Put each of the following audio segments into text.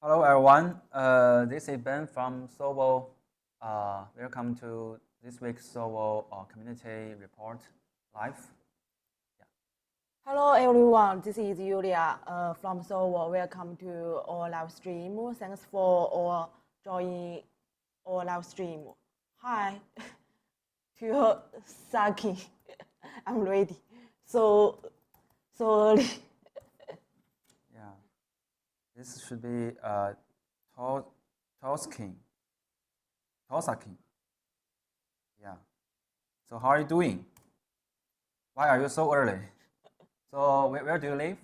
Hello everyone, this is Ben from Sovol. Welcome to this week's Sovol Community Report Live. Yeah. Hello everyone, this is Julia from Sovol. Welcome to our live stream. Thanks for joining our live stream. Hi, to Saki. I'm ready. So early. Yeah. This should be Tosakin. Yeah. So how are you doing? Why are you so early? So where do you live?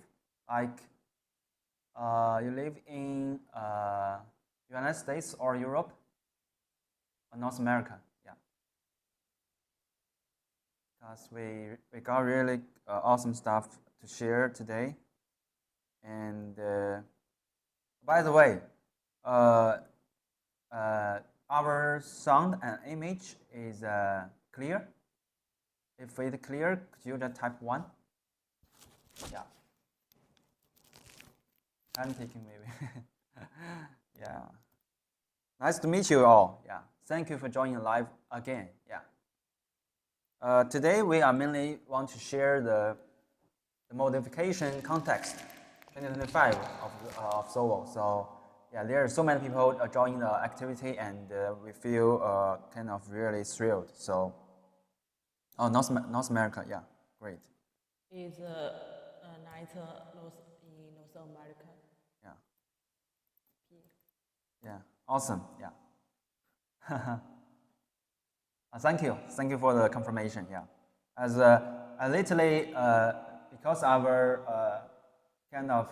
Like, you live in United States or Europe or North America? Yeah. Because we got really awesome stuff to share today. And by the way, uh, our sound and image is clear. If it's clear, could you just type 1? Yeah. I'm taking maybe. Yeah. Nice to meet you all. Yeah. Thank you for joining live again. Yeah. Today we are mainly want to share the modification context 2025 of Sovol. So yeah, there are so many people joining the activity, and we feel kind of really thrilled. So, North America, yeah, great. It's night in North America. Yeah. Yeah, awesome. Yeah. Thank you for the confirmation. Yeah, as literally because our kind of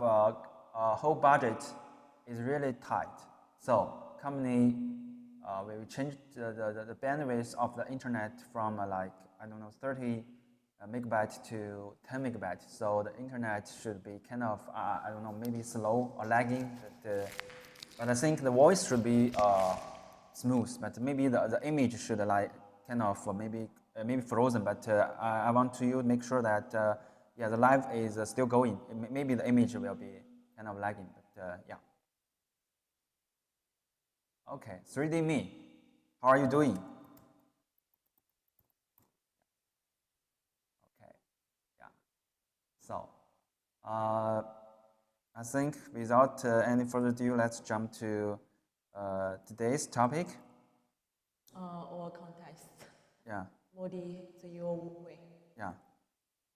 whole budget is really tight, so company we changed the bandwidth of the internet from like I don't know 30 megabyte to 10 megabyte. So the internet should be kind of I don't know maybe slow or lagging, but I think the voice should be smooth. But maybe the image should like kind of maybe frozen. But I want to make sure that yeah the live is still going. Maybe the image will be kind of lagging. But yeah. Okay, 3D me. How are you doing? Okay, yeah. So, I think without any further ado, let's jump to today's topic. Or context. Yeah. What is your way? Yeah.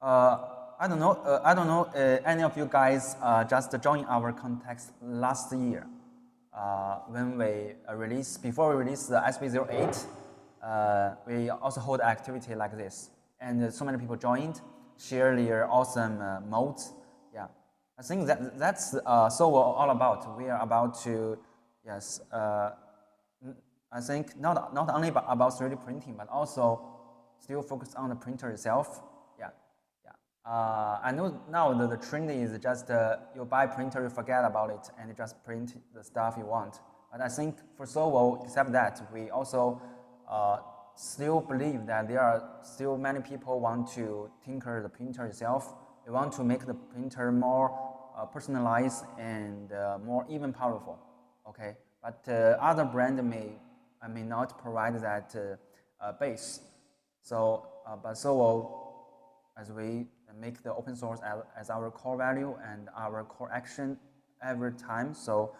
I don't know. Any of you guys just joined our context last year when we before we released the SB08. We also hold activity like this, and so many people joined, share their awesome modes. Yeah, I think that's so we're all about. We are about to, yes. I think not only about 3D printing, but also still focus on the printer itself. Yeah. I know now the trend is just you buy printer, you forget about it, and you just print the stuff you want. But I think for Sovol, except that, we also still believe that there are still many people want to tinker the printer itself. They want to make the printer more personalized and more even powerful. Okay, but other brand may not provide that base. So, but Sovol, as we make the open source as our core value and our core action every time. So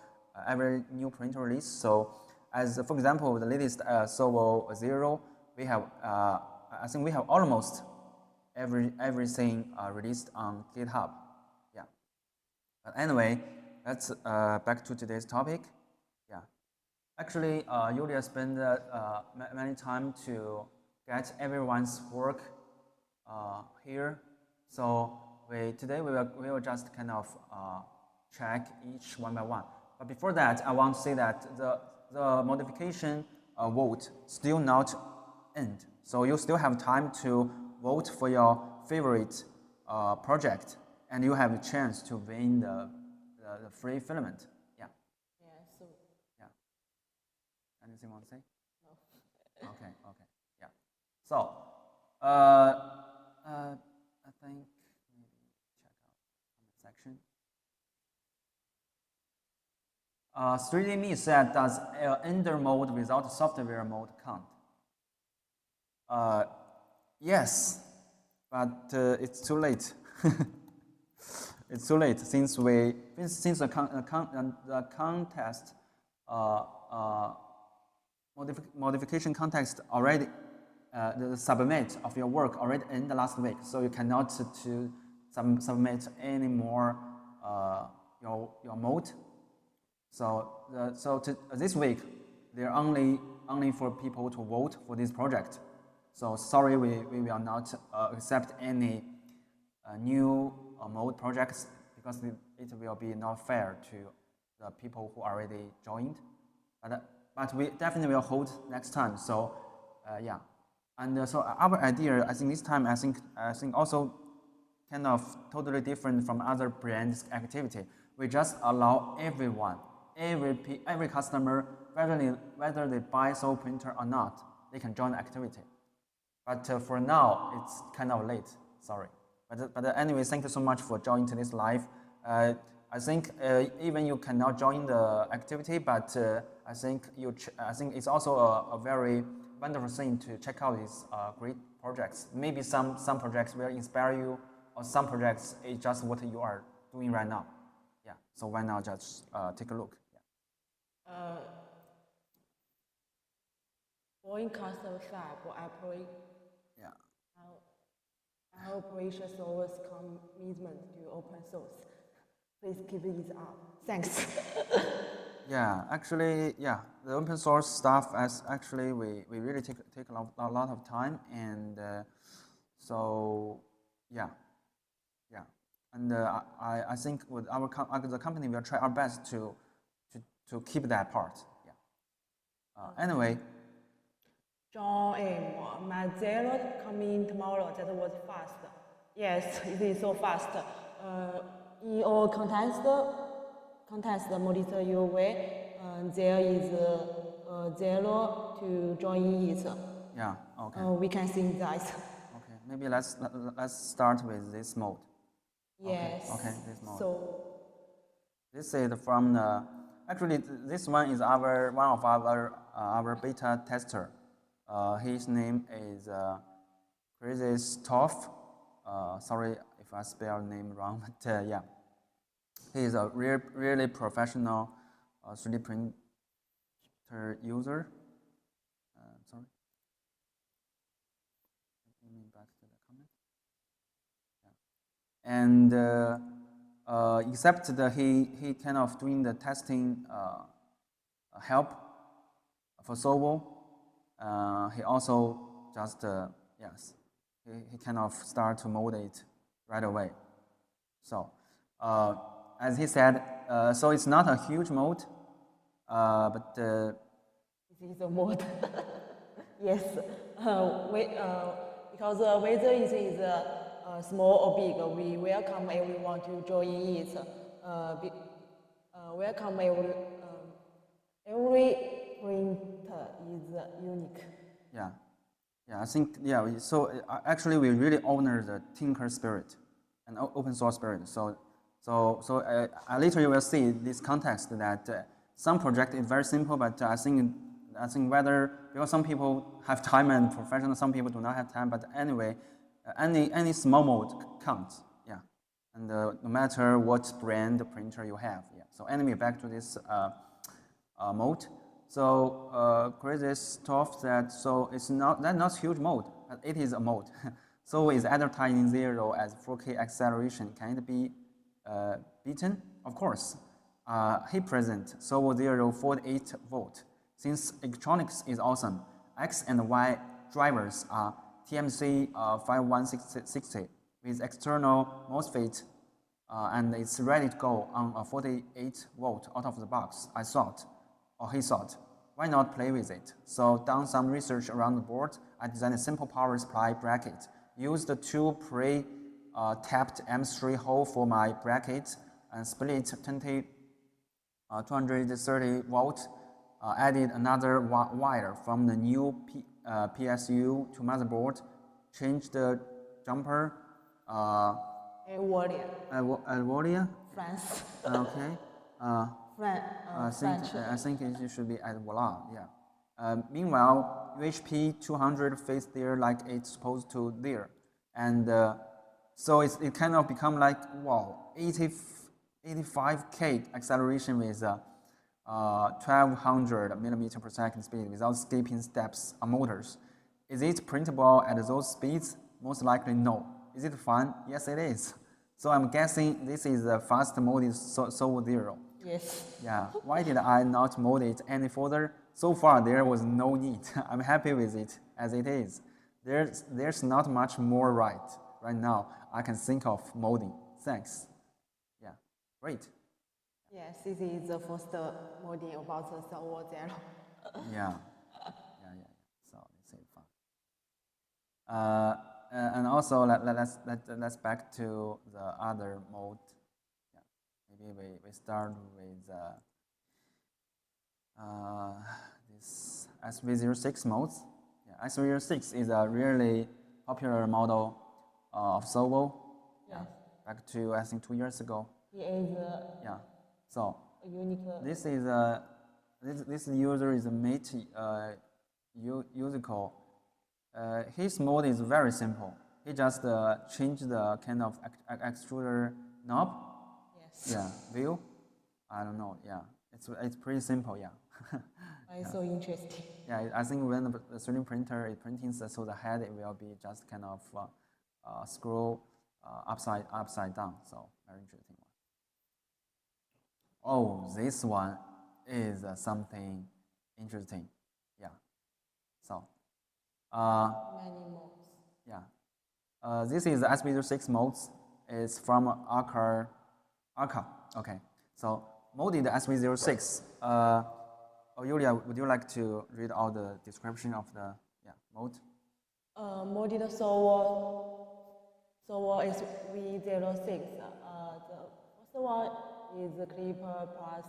every new printer release. So as for example, the latest Sovol 0, we have I think we have almost everything released on GitHub. Yeah. But anyway, let's back to today's topic. Yeah. Actually, Julia spent many time to get everyone's work here. So today we will just kind of check each one by one. But before that, I want to say that the modification vote still not end. So you still have time to vote for your favorite project, and you have a chance to win the free filament. Yeah. Yeah. So. Yeah. Anything you want to say? No. Okay. Yeah. So, I think maybe check out comment section. 3D Me said, does Ender mode without software mode count? Yes, but it's too late. It's too late since the contest modification context already the submit of your work already ended last week, so you cannot to submit any more your mode. So this week they're only for people to vote for this project. So sorry, we will not accept any new mode projects because it will be not fair to the people who already joined. But we definitely will hold next time. So yeah, and so our idea, I think this time, I think also kind of totally different from other brands' activity. We just allow everyone, every customer, whether they buy Sovol printer or not, they can join the activity. But for now, it's kind of late. Sorry. But anyway, thank you so much for joining to this live. I think even you cannot join the activity, but I think it's also a very wonderful thing to check out these great projects. Maybe some projects will inspire you, or some projects is just what you are doing right now. Yeah. So why not just take a look? Yeah. For customer side, for Apple, yeah. I appreciate Sovol's commitment to open source. Please keep it up. Thanks. Yeah, actually, yeah, the open source stuff as actually we really take a lot of time, and so yeah, and I think with the company will try our best to keep that part. Yeah. Anyway. John M. My zero coming tomorrow. That was fast. Yes, it is so fast. In all contest monitor your way. There is zero to join it. Yeah. Okay. We can see that. Okay. Maybe let's start with this mode. Yes. Okay. This mode. So this is from the. Actually, this one is one of our beta tester. His name is Christoph. Sorry if I spell name wrong, but yeah, he is a really professional 3D printer user. Sorry. Let me back to the comment. Yeah. And except that he kind of doing the testing help for Sovol. He also just yes, he kind of start to mold it right away. So as he said, so it's not a huge mode, but it is a mode. Yes, because whether it is small or big, we welcome everyone to join it. Welcome every printer is unique. Yeah, I think so actually we really honor the tinker spirit and open source spirit. So later you will see this context that some project is very simple, but I think whether because some people have time and professional, some people do not have time. But anyway, any small mode counts. Yeah, and no matter what brand printer you have. Yeah. So anyway, back to this mode. So crazy stuff that so it's not huge mode, but it is a mode. So is advertising zero as 4K acceleration. Can it be beaten? Of course. He present Sovol 0 48 volt. Since electronics is awesome, X and Y drivers are TMC 5160 with external MOSFET, and it's ready to go on a 48 volt out of the box. I thought, or he thought, why not play with it? So done some research around the board. I designed a simple power supply bracket. Used the two pre-tapped M3 hole for my bracket and split 230 volt. Added another wire from the new PSU to motherboard. Changed the jumper. Alvolia. Alvolia? France. Okay. I think it should be at voila, yeah. Meanwhile, UHP 200 fits there like it's supposed to there. And so it kind of become like, wow, 85K acceleration with 1200 millimeter per second speed without skipping steps on motors. Is it printable at those speeds? Most likely no. Is it fun? Yes, it is. So I'm guessing this is a fast molded Sovol Zero. Yes. Yeah. Why did I not mold it any further? So far there was no need. I'm happy with it as it is. There's not much more right now I can think of molding. Thanks. Yeah. Great. Yes, this is the first molding about the Sovol Zero. Yeah. So this is fun. And also let's back to the other mode. Yeah. Maybe we start with this SV06 modes. Yeah, SV06 is a really popular model of Sovol. Yes. Yeah. Back to I think 2 years ago. He is Yeah. So a unique. this is this user is a mate Usical. His mode is very simple. He just changed the kind of extruder knob. Yes. Yeah, view. I don't know. Yeah, it's pretty simple. Yeah. It's so interesting. Yeah, I think when the 3D printer is printing, so the head it will be just kind of scroll upside down. So very interesting one. Oh, this one is something interesting. Yeah. So. Many modes. Yeah. This is the SV06 modes. It's from Arca. Okay. So molded SV06. Julia, would you like to read out the description of the mode? Molded Sovol SV06. The first one is the clipper plus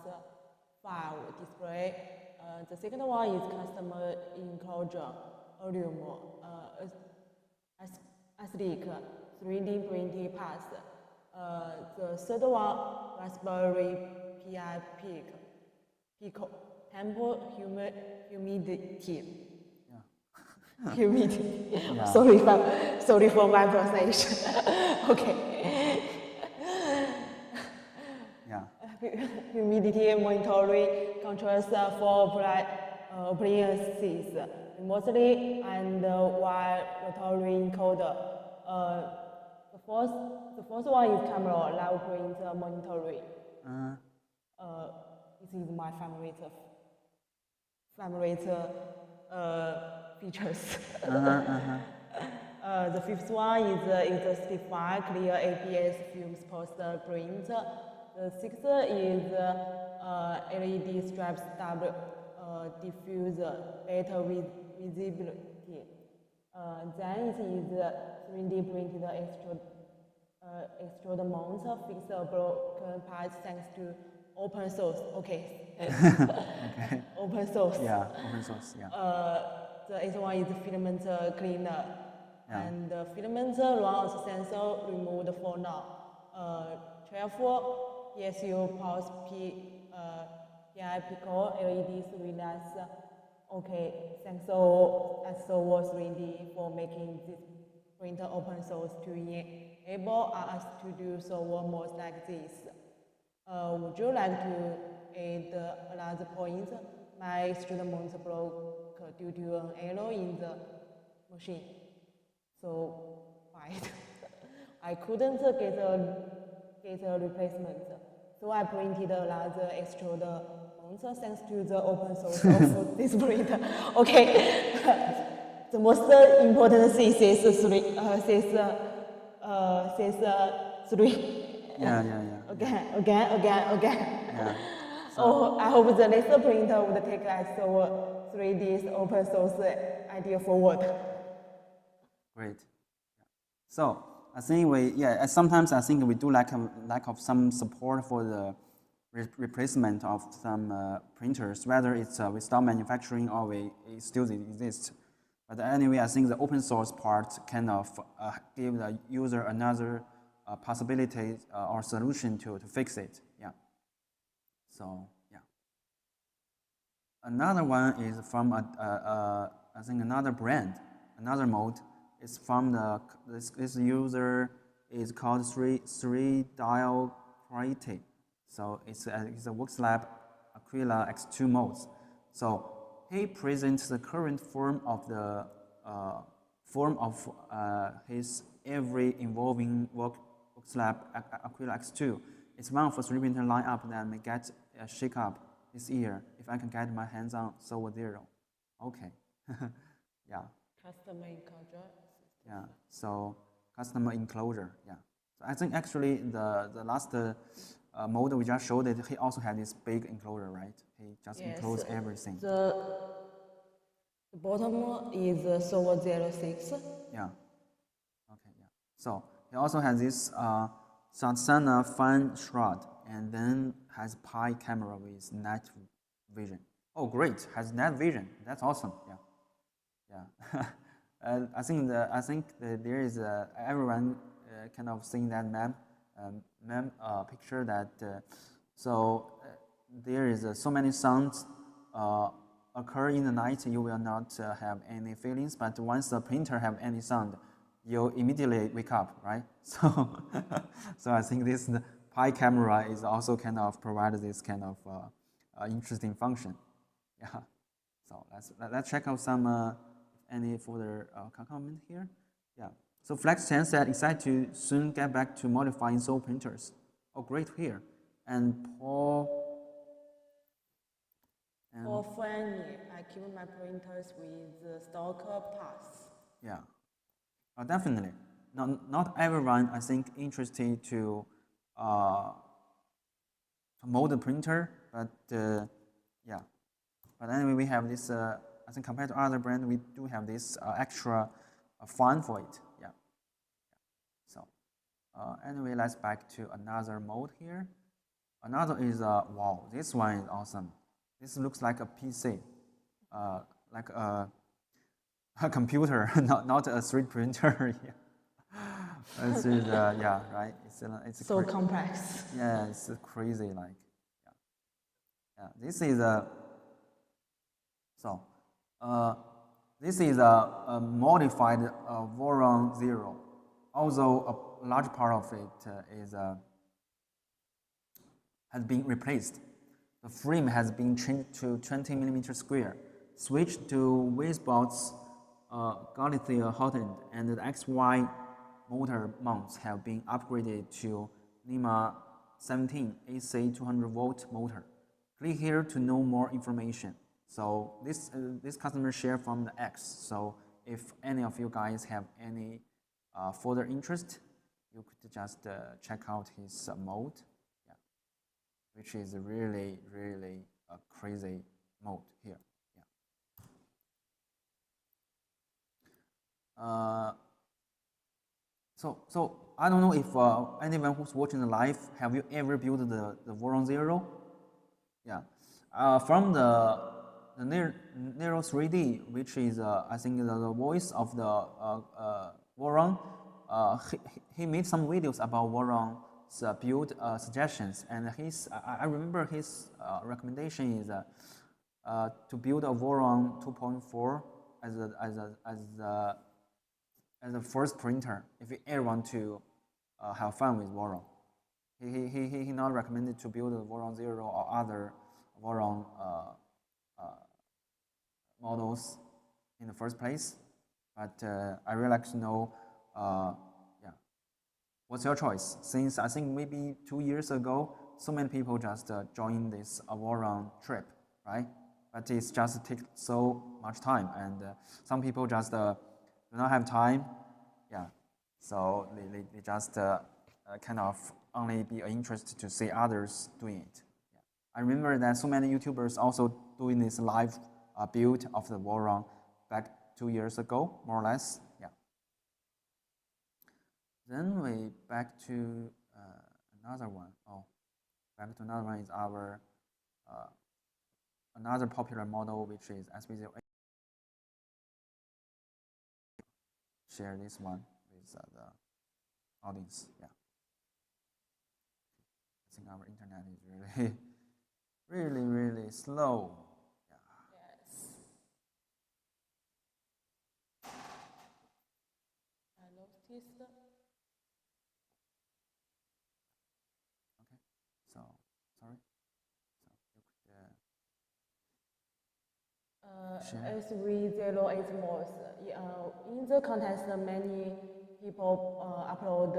file display. The second one is customer enclosure, volume, ASIC, 3D printing pass. The third one, Raspberry Pi Pico, temper humidity. Yeah. Humidity. Yeah. Sorry for my pronunciation. Okay. Yeah. Humidity monitoring controls for appliances remotely and while rotary encoder. The first one is camera live print monitoring. This is my favorite features. The fifth one is Justify clear ABS films post print. The sixth is LED stripes double diffuser, better visibility. Then it is 3D printed extrude mount fix broken parts thanks to open source. Okay. Okay. Open source. Yeah, open source. Yeah. The eighth one is filament cleaner. Yeah. And the filament runs sensor removed for now. 12 PSU pulse PI Pico LEDs relax. Okay, thanks Sovol 3D for making this printer open source to enable us to do Sovol modes like this. Would you like to add another point? My extruder mount broke due to an error in the machine. So fine. I couldn't get a replacement. So I printed another extruder mount thanks to the open source of this printer. Okay. The most important thing is three. Yeah. Again. Yeah. So I hope the next printer would take us over 3D's open source idea forward. Great. So I think sometimes I think we do lack of some support for the replacement of some printers, whether it's we stop manufacturing or it still exists. But anyway, I think the open source part kind of give the user another possibility or solution to fix it. Yeah. So Another one is from I think another brand, another mode. It's from this user is called three dial quality. So it's a WorksLab Aquila X2 modes. So he presents the current form of his every involving WorksLab Aquila X2. It's one of the 3 printer lineup that may get a shake up this year if I can get my hands on Sovol Zero. Okay. Yeah. Customer enclosure. Yeah. So customer enclosure. Yeah. So I think actually the last model we just showed it, he also had this big enclosure, right? He just enclosed everything. The bottom is Sovol 06. Yeah. Okay. Yeah. So he also has this Satsana fine shroud, and then has Pi camera with night vision. Oh, great! Has night vision. That's awesome. Yeah. Yeah. I think there is everyone kind of seeing that meme picture that there is so many sounds occur in the night, you will not have any feelings, but once the printer have any sound, you immediately wake up, right? So so I think this Pi camera is also kind of provide this kind of interesting function. Yeah. So let's check out some any further comment here. Yeah. So Flex Chen said excited to soon get back to modifying Sovol printers. Oh, great here. And For friendly, I keep my printers with stock parts. Yeah, definitely. Not everyone, I think, interested to mold the printer, but yeah. But anyway, we have this. I think compared to other brands, we do have this extra fun for it. Yeah. So anyway, let's back to another mode here. Another is wow, this one is awesome. This looks like a PC, like a computer, not a 3D printer. Yeah. This is yeah, right. It's so complex. Yeah, it's crazy. Like yeah. This is a this is a modified Voron Zero, although a large part of it has been replaced. The frame has been changed to 20 millimeter square, switched to Wisbot's Galicia hot end, and the XY motor mounts have been upgraded to NEMA 17 AC 200 volt motor. Click here to know more information. So this customer share from the X. So if any of you guys have any further interest, you could just check out his mode, yeah, which is really a crazy mode here. Yeah. So I don't know if anyone who's watching the live, have you ever built the Voron Zero? Yeah, from the Nero 3D, which is I think the voice of the Voron. He made some videos about Voron's build suggestions, and I remember his recommendation is to build a Voron 2.4 as the first printer if you ever want to have fun with Voron. He not recommended to build a Voron Zero or other Voron models in the first place, but I really like to know, yeah, what's your choice? Since I think maybe 2 years ago, so many people just joined this Voron trip, right? But it's just take so much time, and some people just do not have time, yeah. So they just kind of only be interested to see others doing it. Yeah. I remember that so many YouTubers also doing this live build of the Voron back 2 years ago, more or less. Yeah. Then we back to another one. Oh, back to another one is our another popular model, which is SP08. Share this one with the audience. Yeah. I think our internet is really, really slow. Yeah. noticed. Okay, so sorry. So you could share. S308 modes. In the contest, many people upload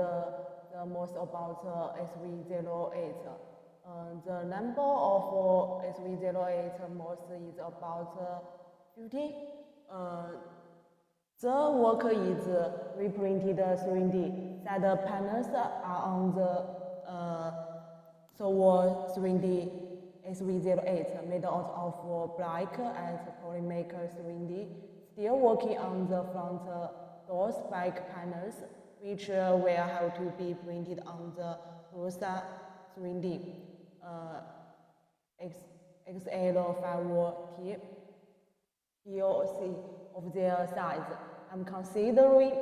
the most about S308. The number of S308 modes is about 50. The work is reprinted 3D. That panels are on the Sovol 3D S308 made out of black and polymer 3D. Still working on the front doors back panels, which will have to be printed on the Prusa 3D XL5T POC of their size. I'm considering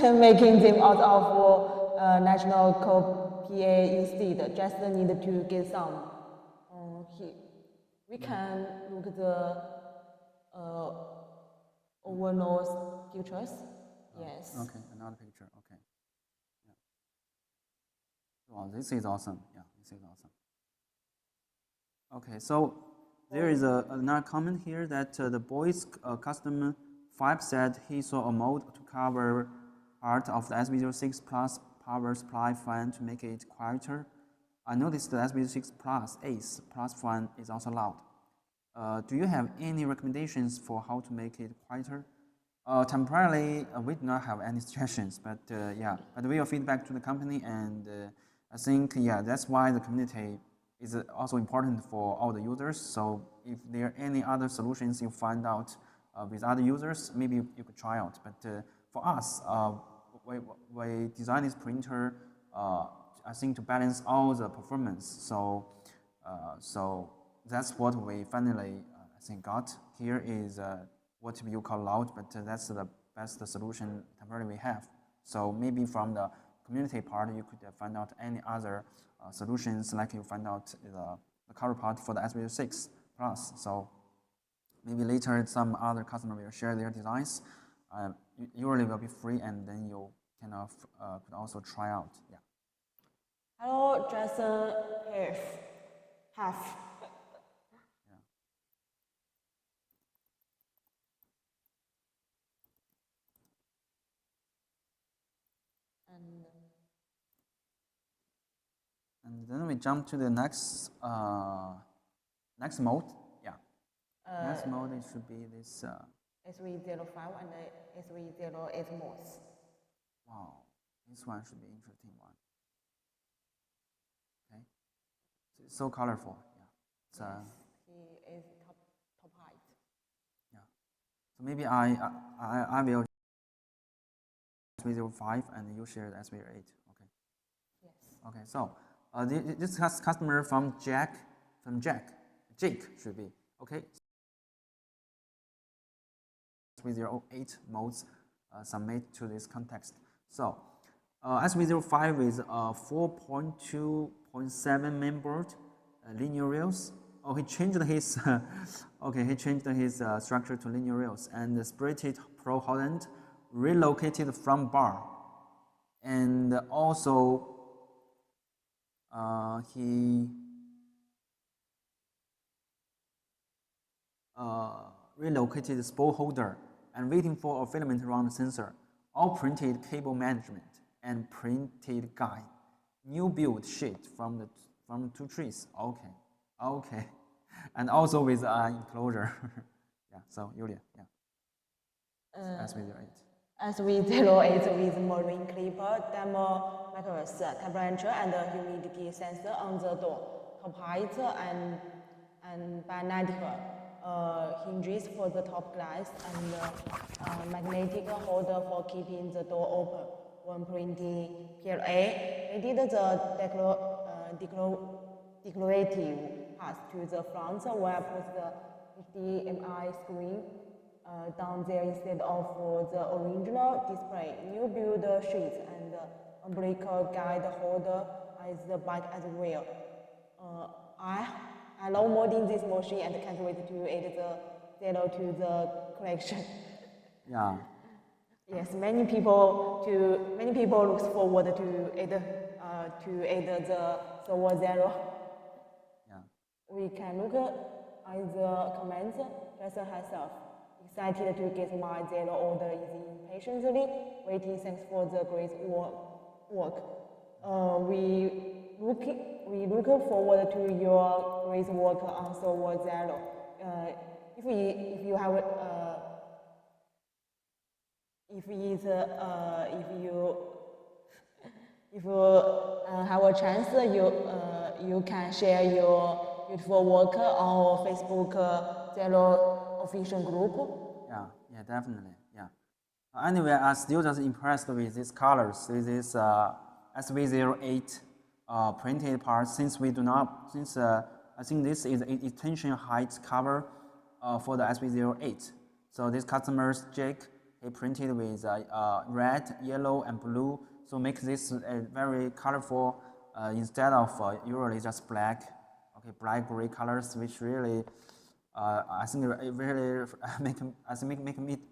making them out of national copy instead. Just need to get some. Here we can look at the overall pictures. Yes. Okay, another picture. Okay. Yeah. Wow, this is awesome. Yeah, this is awesome. Okay, so there is another comment here that the boys custom 5 said he saw a mode to cover part of the SB06 Plus power supply fan to make it quieter. I noticed the SB06 Plus Ace Plus fan is also loud. Do you have any recommendations for how to make it quieter? Temporarily, we do not have any suggestions, but yeah, but we will feedback to the company, and I think yeah, that's why the community is also important for all the users. So if there are any other solutions you find out with other users, maybe you could try out. But for us, we designed this printer, I think, to balance all the performance. So that's what we finally, I think, got. Here is what you call loud, but that's the best solution temporarily we have. So maybe from the community part, you could find out any other solutions, like you find out the cover part for the SB6 Plus. So maybe later some other customer will share their designs. Usually will be free, and then you kind of could also try out. Yeah. Hello, Jason. Half. Yeah. And then we jump to the next mode. Yeah. Next mode it should be this. S305 and S308 modes. Wow, this one should be interesting one. Okay, it's so colorful. Yeah, it's, yes, he is top height. Yeah, so maybe I will S305 and you share the S308. Okay. Yes. Okay, so this customer from Jake should be okay. 308 modes submit to this context. So SV05 is 4.2.7 mainboard linear rails. Oh, he changed his okay. He changed his structure to linear rails and spirited Pro Holland relocated from bar, and also he relocated spool holder and waiting for a filament around the sensor. All printed cable management and printed guide. New build sheet from 2 trees. Okay, and also with an enclosure. Yeah. So Julia, yeah. SV08. SV08 with marine clipper, thermometers, temperature and humidity sensor on the door, top height and magnetic hinges for the top glass, and magnetic holder for keeping the door open when printing PLA. We did the decorative part to the front where I put the HDMI screen down there instead of the original display. New build sheets and umbilical guide holder as the back as well. I love modding this machine and can't wait to add the zero to the collection. Yeah, Yes, many people look forward to add the Sovol Zero. Yeah. We can look at the comments. Jason herself excited to get my Zero order is impatiently waiting. Thanks for the great work. We look forward to your great work on Sovol Zero. If you have if you have a chance, you can share your beautiful work on Facebook Zero official group. Yeah, definitely. Yeah. Anyway, I'm still just impressed with these colors. This is SV08 printed part. Since I think this is an extension height cover for the SV08. So this customer's Jake, he printed with red, yellow, and blue. So make this very colorful instead of usually just black. Okay, black gray colors, which really I think it really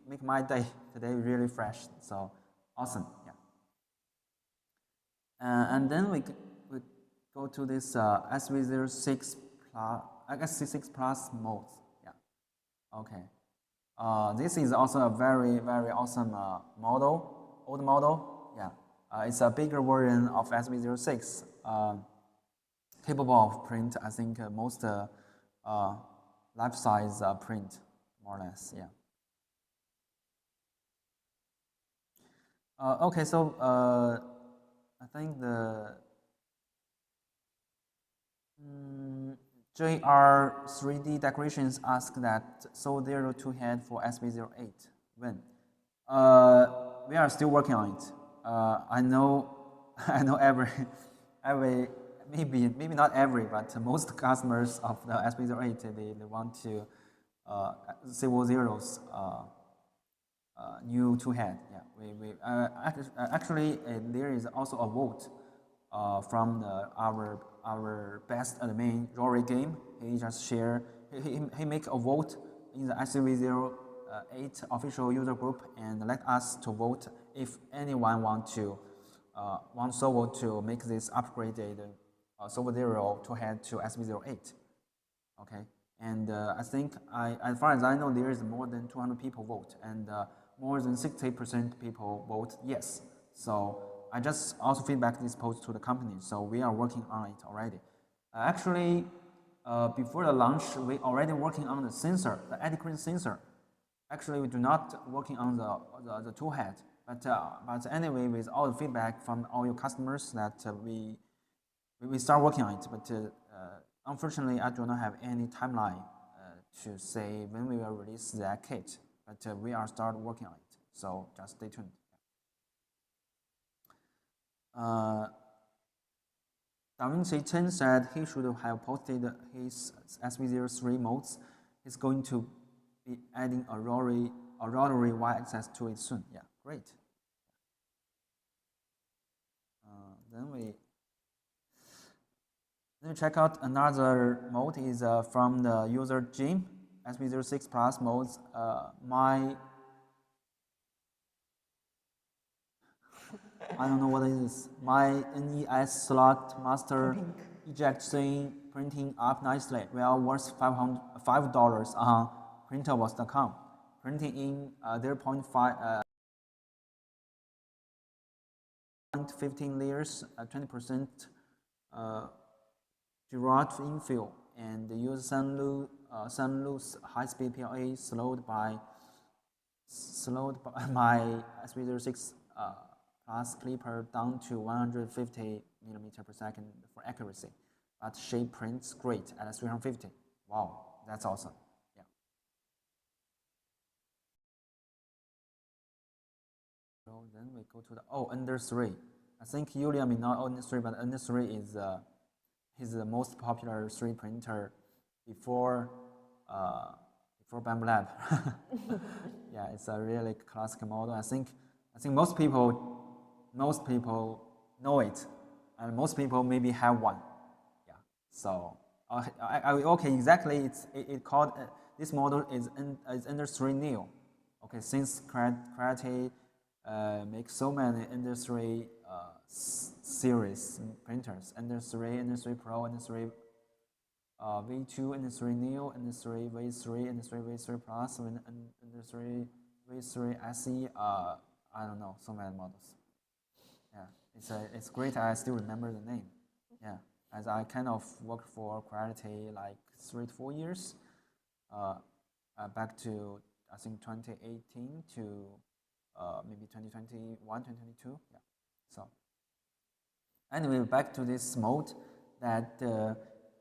make my day today really fresh. So awesome, yeah. And then we go to this SV06 plus, I guess C6 plus mode. Yeah. Okay. This is also a very awesome old model. Yeah. It's a bigger version of SV06. Capable of print, I think most life size print, more or less, yeah. Okay, so I think the JR 3D Decorations ask that Sovol Zero 2 head for SV08 when? We are still working on it. I know every maybe not every, but most customers of the SV08 they want to Sovol Zero's new two head. Yeah, actually there is also a vote from our best admin Rory game. He just share he make a vote in the SV08 official user group and let us to vote if anyone want Sovol to make this upgraded Sovol Zero to head to SV08. Okay, and I think as far as I know, there is more than 200 people vote, and more than 60% people vote yes. So I just also feedback this post to the company. So we are working on it already. Actually, before the launch, we already working on the sensor, the adequate sensor. Actually, we do not working on the tool head, but anyway, with all the feedback from all your customers, that we start working on it. But unfortunately, I do not have any timeline to say when we will release that kit. But we are start working on it. So just stay tuned. DaVinci Chen said he should have posted his SV03 modes. He's going to be adding a rotary y-axis to it soon. Yeah, great. Then we check out another mode is from the user Jim, SV06 Plus modes. I don't know what it is. My NES slot master eject scene printing up nicely. Well worth $5 on printables.com. Printing in 0.5 15 layers, 20% Gerard infill, and use Sunloose high-speed PLA slowed by my SV06 plus clipper down to 150 millimeter per second for accuracy, but shape prints great at 350. Wow, that's awesome. Yeah. So then we go to the Ender 3. I think Julia may not own Ender 3, but Ender 3 is the most popular 3 printer before Bamboo Lab. Yeah, it's a really classic model. I think most people know it, and most people maybe have one. Yeah. So okay, exactly. It called this model is Ender 3 Neo. Okay, since created make so many industry series printers: Industry, Industry Pro, Industry V2, Industry Neo, Industry V3, Industry V3 Plus, Industry V3 SE. I don't know, so many models. Yeah, it's great. I still remember the name. Yeah, as I kind of worked for quality like 3 to 4 years, back to I think 2018 to maybe 2021, 2022. Yeah. So anyway, back to this mode that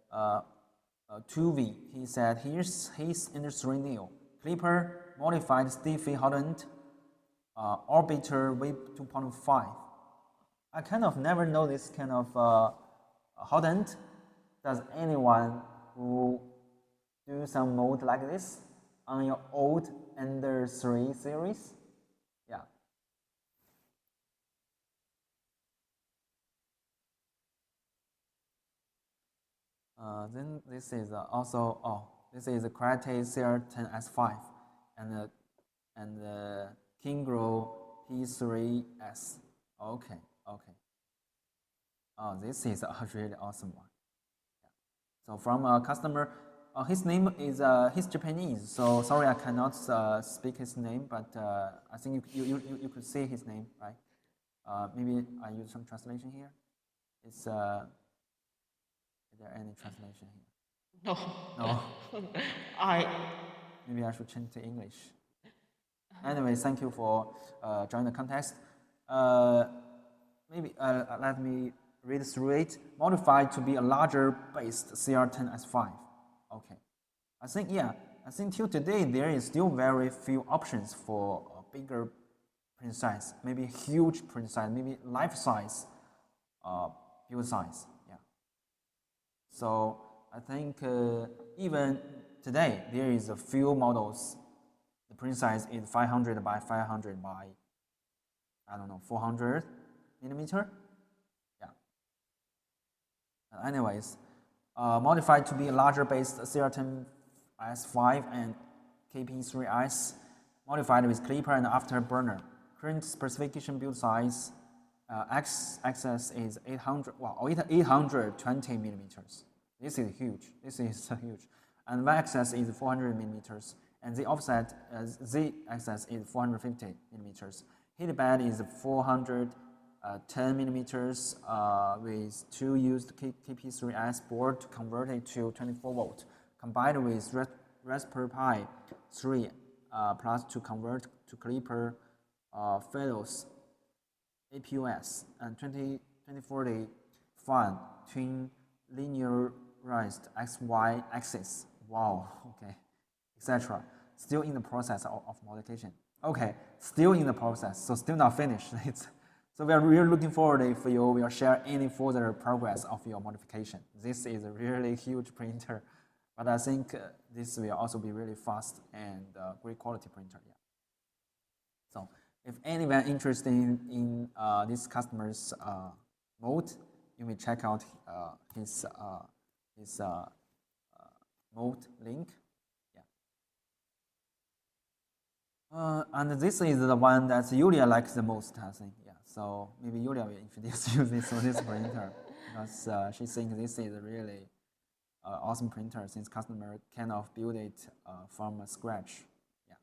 2V. He said here's his Industry Neo Clipper modified stiffly hardened orbiter Wave 2.5. I kind of never know this kind of hardened. Does anyone who do some mode like this on your old Ender 3 series? Yeah. Then this is also this is the Karate CR10S5 and the Kingro P3S. Okay. Oh, this is a really awesome one. Yeah. So from a customer, his name is he's Japanese. So sorry, I cannot speak his name, but I think you could see his name, right? Maybe I use some translation here. It's is there any translation here? No. No. Maybe I should change to English. Anyway, thank you for joining the contest. Maybe let me read through it. Modified to be a larger based CR10S5. Okay. I think till today there is still very few options for a bigger print size, maybe huge print size, maybe life size build size. Yeah. So I think even today there is a few models. The print size is 500 by 500 by I don't know 400 millimeter. Yeah. Anyways, modified to be a larger based CR10S5 and KP3S, modified with clipper and afterburner. Current specification build size X-axis is 820 millimeters. This is huge. And Y-axis is 400 millimeters, and the offset Z-axis is 450 millimeters. Heat bed is 410 millimeters with 2 used KP3S board to convert it to 24 volt, combined with Raspberry Pi 3 plus to convert to Clipper Fellows APUS and 2040 fan twin linearized XY axis. Wow, okay, etc. Still in the process of modification. Okay, still in the process, so still not finished. So we are really looking forward if you will share any further progress of your modification. This is a really huge printer, but I think this will also be really fast and great quality printer. Yeah. So if anyone interested in this customer's mode, you may check out his mode link. Yeah. And this is the one that Yulia likes the most, I think. Yeah. So maybe Yulia will introduce you this printer because she thinks this is a really awesome printer since customer kind of build it from scratch. Yeah.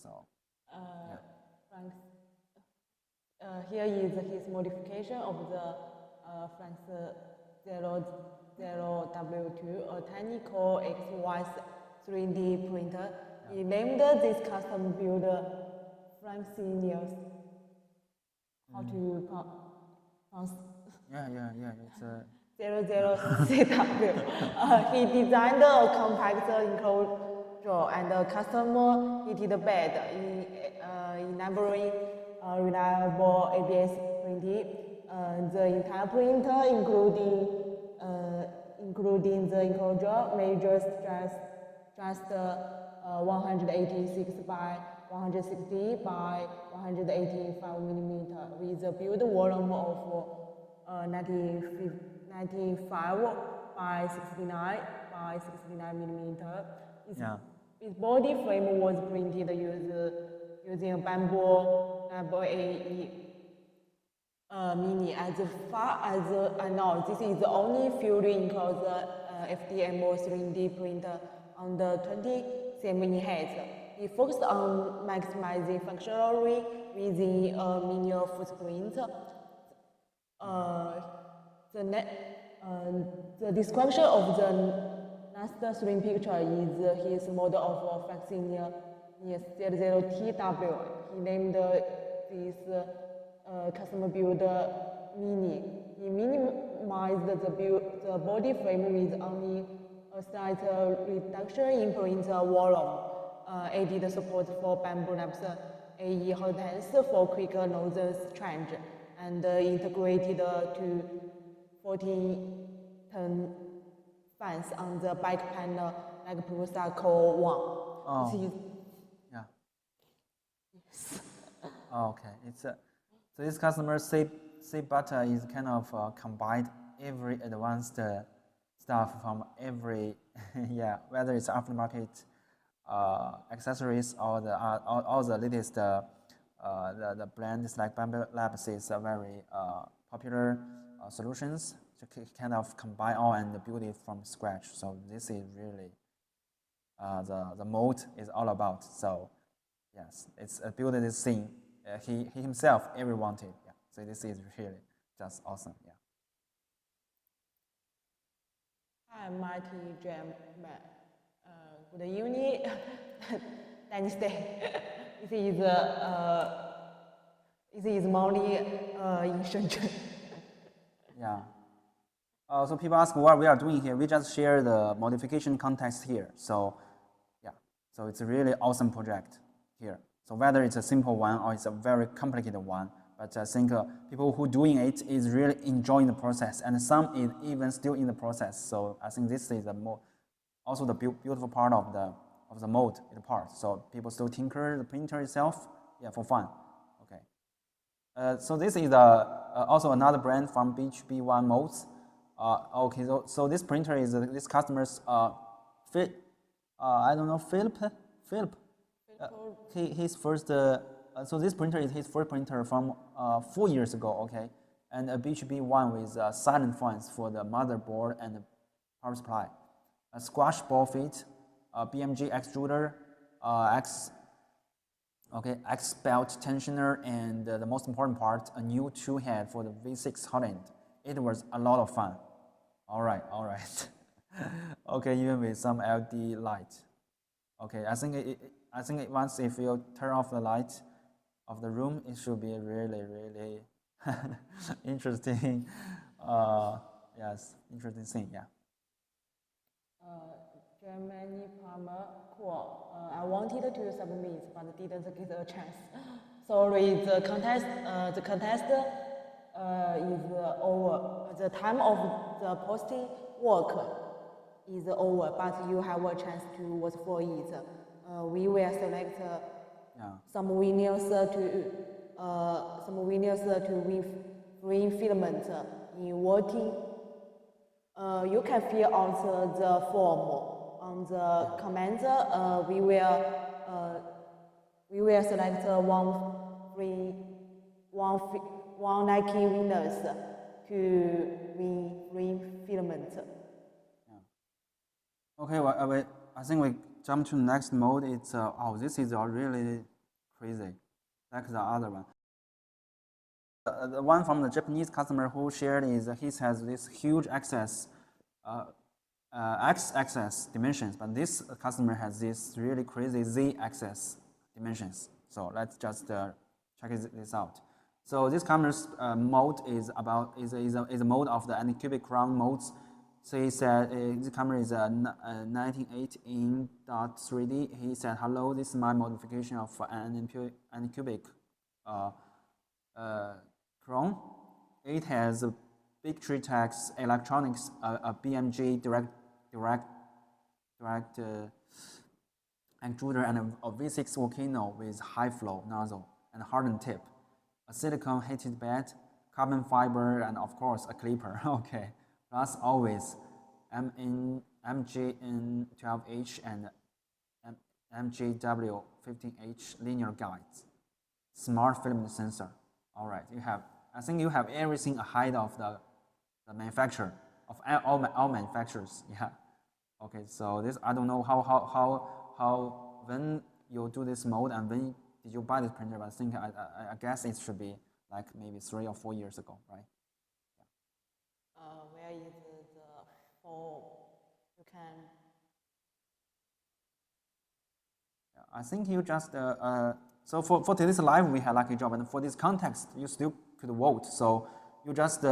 So. Yeah. Frank, here is his modification of the Frank's 00W2, a tiny core XY 3D printer. He named this custom build Francinius. How to pronounce? Yeah. It's a 00CW. He designed a compact enclosure and a custom heated bed, enabling reliable ABS printing. The entire printer, including the enclosure, measures just 186 by 160 by 185 millimeter, with a build volume of 95 by 69 by 69 millimeter. Its body frame was printed using bamboo AE Mini. As far as I know, this is the only fully enclosed FDM 3D printer on the 20 cm height. It focused on maximizing functionality within a minimal footprint. The description of the last screen picture is his model of flexing near 00TW. He named this custom build Mini. He minimized the body frame with only a slight reduction in print volume. Added support for bamboo lamps, AE hotels for quick nozzle change, and integrated to 14-ton fans on the back panel like Prusaco one. Oh, yeah. Yes. Oh, okay. So this customer C butter is kind of combined every advanced stuff from every yeah, whether it's aftermarket accessories or all the latest the brands like Bamboo Labs is a very popular solutions to kind of combine all and build it from scratch. So this is really the mode is all about. So yes, it's built this thing. He himself ever wanted. Yeah. So this is really just awesome. Yeah. Hi, Mighty Jam. Good evening, Wednesday. This is Molly in Shenzhen. Yeah. So people ask what we are doing here. We just share the modification context here. So yeah, so it's a really awesome project here. So whether it's a simple one or it's a very complicated one, but I think people who doing it is really enjoying the process, and some is even still in the process. So I think this is also the beautiful part of the mode part. So people still tinker the printer itself, yeah, for fun. Okay. So this is also another brand from BHB1 modes. Okay, so this printer is this customer's I don't know, Philip. His first. So this printer is his first printer from 4 years ago. Okay, and a BHB1 with silent fans for the motherboard and the power supply, a squash ball fit, a BMG extruder, X belt tensioner, and the most important part, a new tool head for the V6 hot end. It was a lot of fun. All right. Okay, even with some LED light. Okay, I think once if you turn off the light of the room, it should be really interesting. Yes, interesting thing. Yeah. Germany Palmer, cool. I wanted to submit, but didn't get a chance. Sorry, the contest is over. The time of the posting work is over, but you have a chance to vote for it. We will select some winners to win free filament in voting. You can fill out the form on the comment. We will select one lucky winners to win free filament. Okay, well, I think we jump to the next mode. It's this is really crazy, like the other one. The one from the Japanese customer who shared is he has this huge access, x-axis dimensions, but this customer has this really crazy z-axis dimensions. So let's just check this out. So this camera's mode is a mode of the anycubic crown modes. So he said this camera is 1918.3D. He said, "Hello, this is my modification of an anycubic crown. It has a big tree text electronics, a BMG direct extruder, and a V6 volcano with high flow nozzle and hardened tip, a silicone heated bed, carbon fiber, and of course a clipper." Okay, plus always MGN12H and MGW15H linear guides, smart filament sensor. All right, I think you have everything ahead of the manufacturer of all manufacturers. Yeah. Okay, so this I don't know how when you do this mode and when did you buy this printer, but I think I guess it should be like maybe 3 or 4 years ago, right? Where is the form? You can. Yeah, I think you just so for today's live we had lucky job, and for this context you still could vote. So you just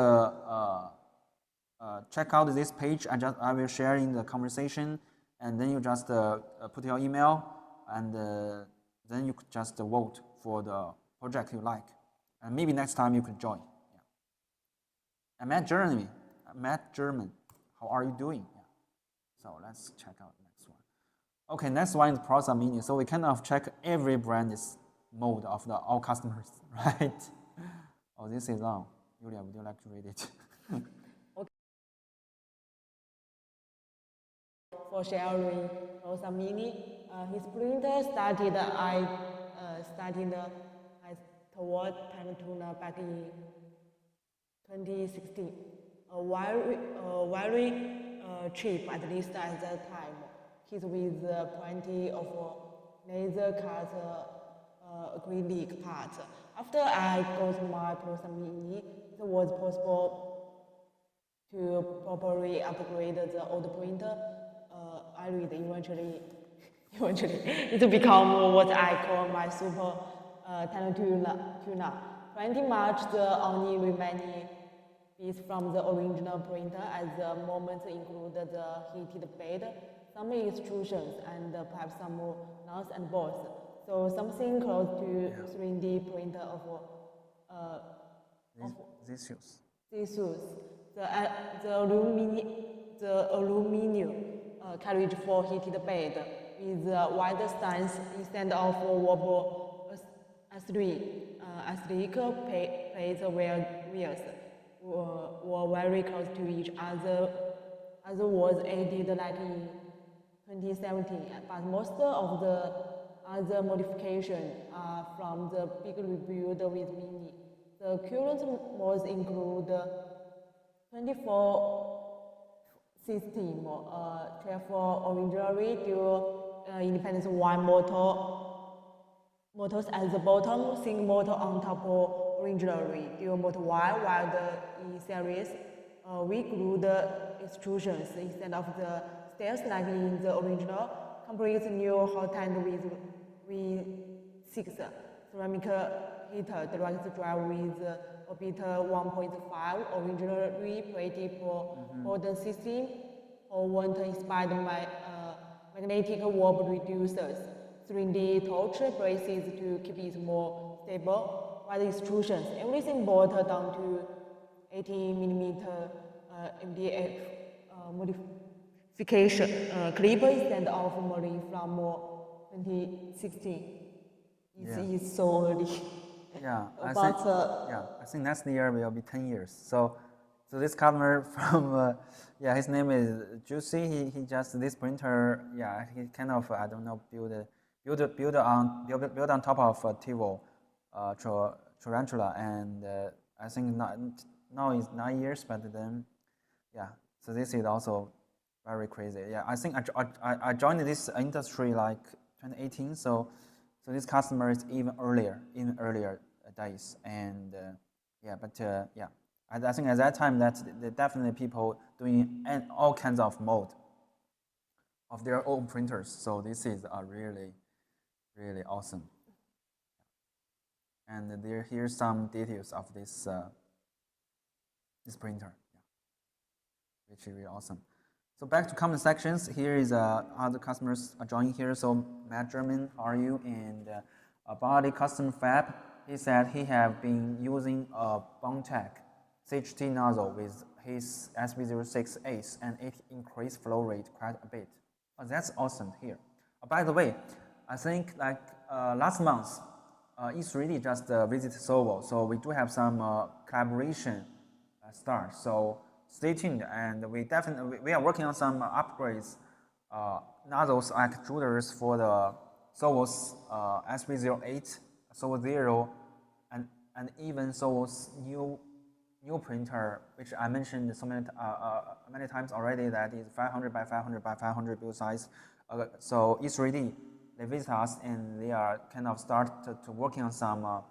check out this page. I will share in the conversation, and then you just put your email, and then you could just vote for the project you like, and maybe next time you could join. Yeah. And Matt German, how are you doing? Yeah. So let's check out the next one. Okay, next one is Prosa Mini. So we kind of check every brand's mode of all customers, right? Oh, this is on. Julia, would you like to read it? For sharing Prosa Mini, his printer started toward time tuner back in 2016. Very cheap, at least at that time. Kit with plenty of laser cut acrylic parts. After I got my Prosa Mini, it was possible to properly upgrade the old printer. I read eventually it become what I call my super talent tuner. Pretty much the only remaining piece from the original printer at the moment include the heated bed, some extrusions, and perhaps some nuts and bolts. So something close to 3D printer of these shoes. The aluminum carriage for heated bed with wider stance instead of wobble aesthetic plates were very close to each other. Other was added like in 2017, but most of the other modifications are from the big rebuild with Mini. The current modes include 24 system, 12 originally dual independent one motors at the bottom, single motor on top of originally dual motor Y, while the E series we glue the extrusions instead of the stairs like in the original. Complete new hot end with V6 ceramic heater direct drive with orbit 1.5 originally plated for modern system or want inspired by magnetic warp reducers, 3D torch braces to keep it more stable, while the extrusions, everything brought down to 18mm MDF modification clip instead of model from 2016. It's so early. Yeah, I think next year will be 10 years. So this customer from his name is Juicy. He just this printer. Yeah, he kind of I don't know build on top of Tivo Tarantula, and I think now is 9 years, but then yeah. So this is also very crazy. Yeah, I think I joined this industry like 2018. So this customer is even earlier days, and I think at that time that definitely people doing all kinds of mode of their own printers. So this is really awesome. And here's some details of this printer, which is really awesome. So back to comment sections. Here is other customers are joining here. So Matt German, how are you? And about the custom fab, he said he have been using a Bondtech CHT nozzle with his SB06 Ace, and it increased flow rate quite a bit. Oh, that's awesome here. By the way, I think like last month, E3D just visited Sovol, so we do have some collaboration start. So stay tuned, and we are working on some upgrades, nozzles, extruders for the Sovol's SB08, Sovol 0, and even Sovol's new printer, which I mentioned so many times already, that is 500 by 500 by 500 build size. So E3D, they visit us and they are kind of start to working on some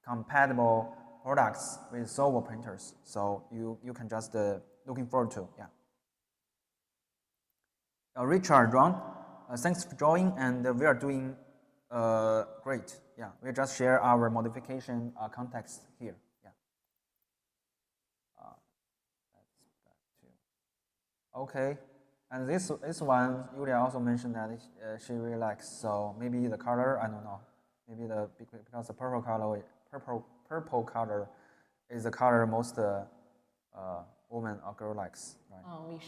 compatible products with Sovol printers. So you can just looking forward to, yeah. Richard, Ron, thanks for joining, and we are doing great. Yeah, we just share our modification context here. Yeah. Okay, and this one, Julia also mentioned that she really likes. So maybe the color, I don't know. Maybe because the purple color is the color most woman or girl likes, right? We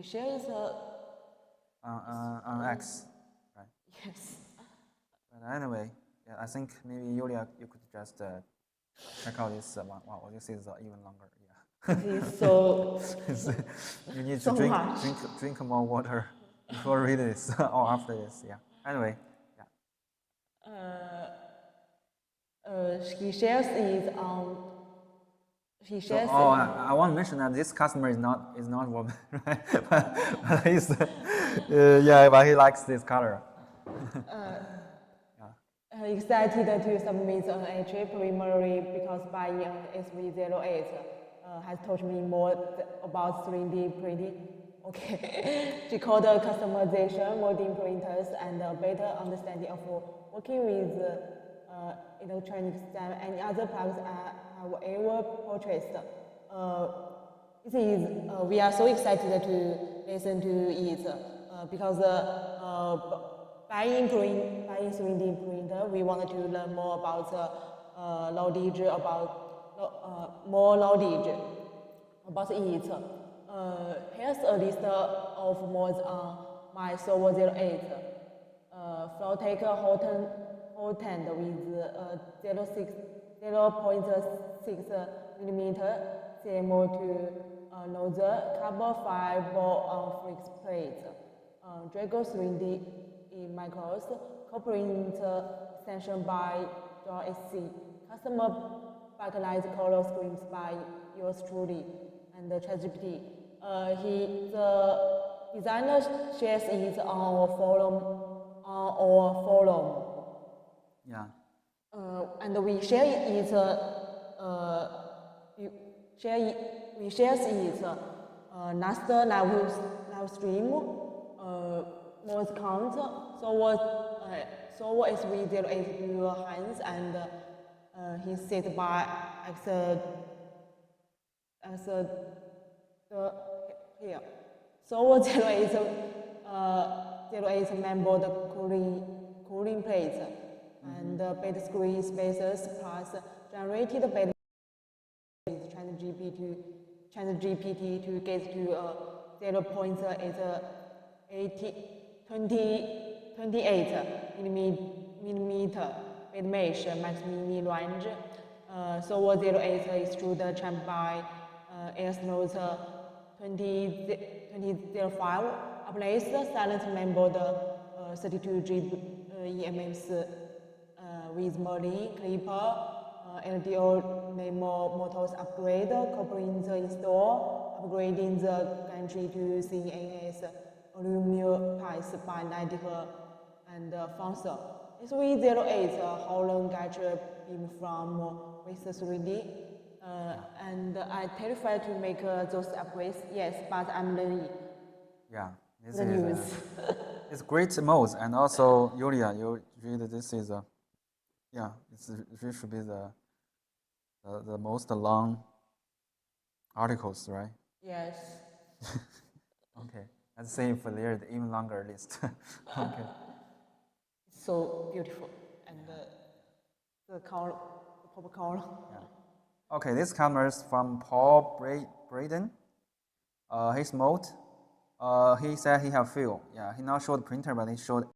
share is on X, right? yes. But anyway, yeah, I think maybe Julia, you could just check out this one. Wow, this is even longer. Yeah. This is so. You need so to drink more water before read this or after this. Yeah. Anyway, yeah. He shares is he So, shares. I want to mention that this customer is not woman, right? but he's yeah, but he likes this color. Excited to submit an entry primarily because buying an SV08 has taught me more about 3D printing. Okay, she called customization, molding printers, and a better understanding of working with electronic STEM and other products I have ever purchased. We are so excited to listen to it because buying 3D printer, we wanted to learn more about more knowledge about it. Here's a list of modes on my Sovol 08. Flow taker hot end with 0.6 millimeter CMO to nozzle, carbon fiber flex plate, Drago 3D micros, coprint extension by John SC, customer backlight color screens by yours truly, and ChatGPT. The designer shares it on our forum. Yeah. And we share it. We share it. Last live stream was count. So was SV08 your hands, and he sit by here. So was 08 member the cooling plate and bed screen spacers plus generated bed with ChatGPT to get to 0.28 millimeter bed mesh max mini range. So 08 extrude champ by AirSnows 2005 applies silent member 32G EMS with Molly, Clipper, LDO Nemo Motors upgrade, coupling the install, upgrading the gantry to CNS aluminum pipes by 90 and Foncer. SV08 Holland gantry beam from with 3D. And I'm terrified to make those upgrades, yes, but I'm learning. Yeah, this the is news. it's great modes, and also Julia, you read this is yeah, it should be the most long articles, right? Yes. Okay, let's see if there's even longer list. Okay. It's so beautiful, and the color, the purple color. Yeah. Okay, this comes from Paul Braden. His mode. He said he have few. Yeah, he not showed printer, but he showed.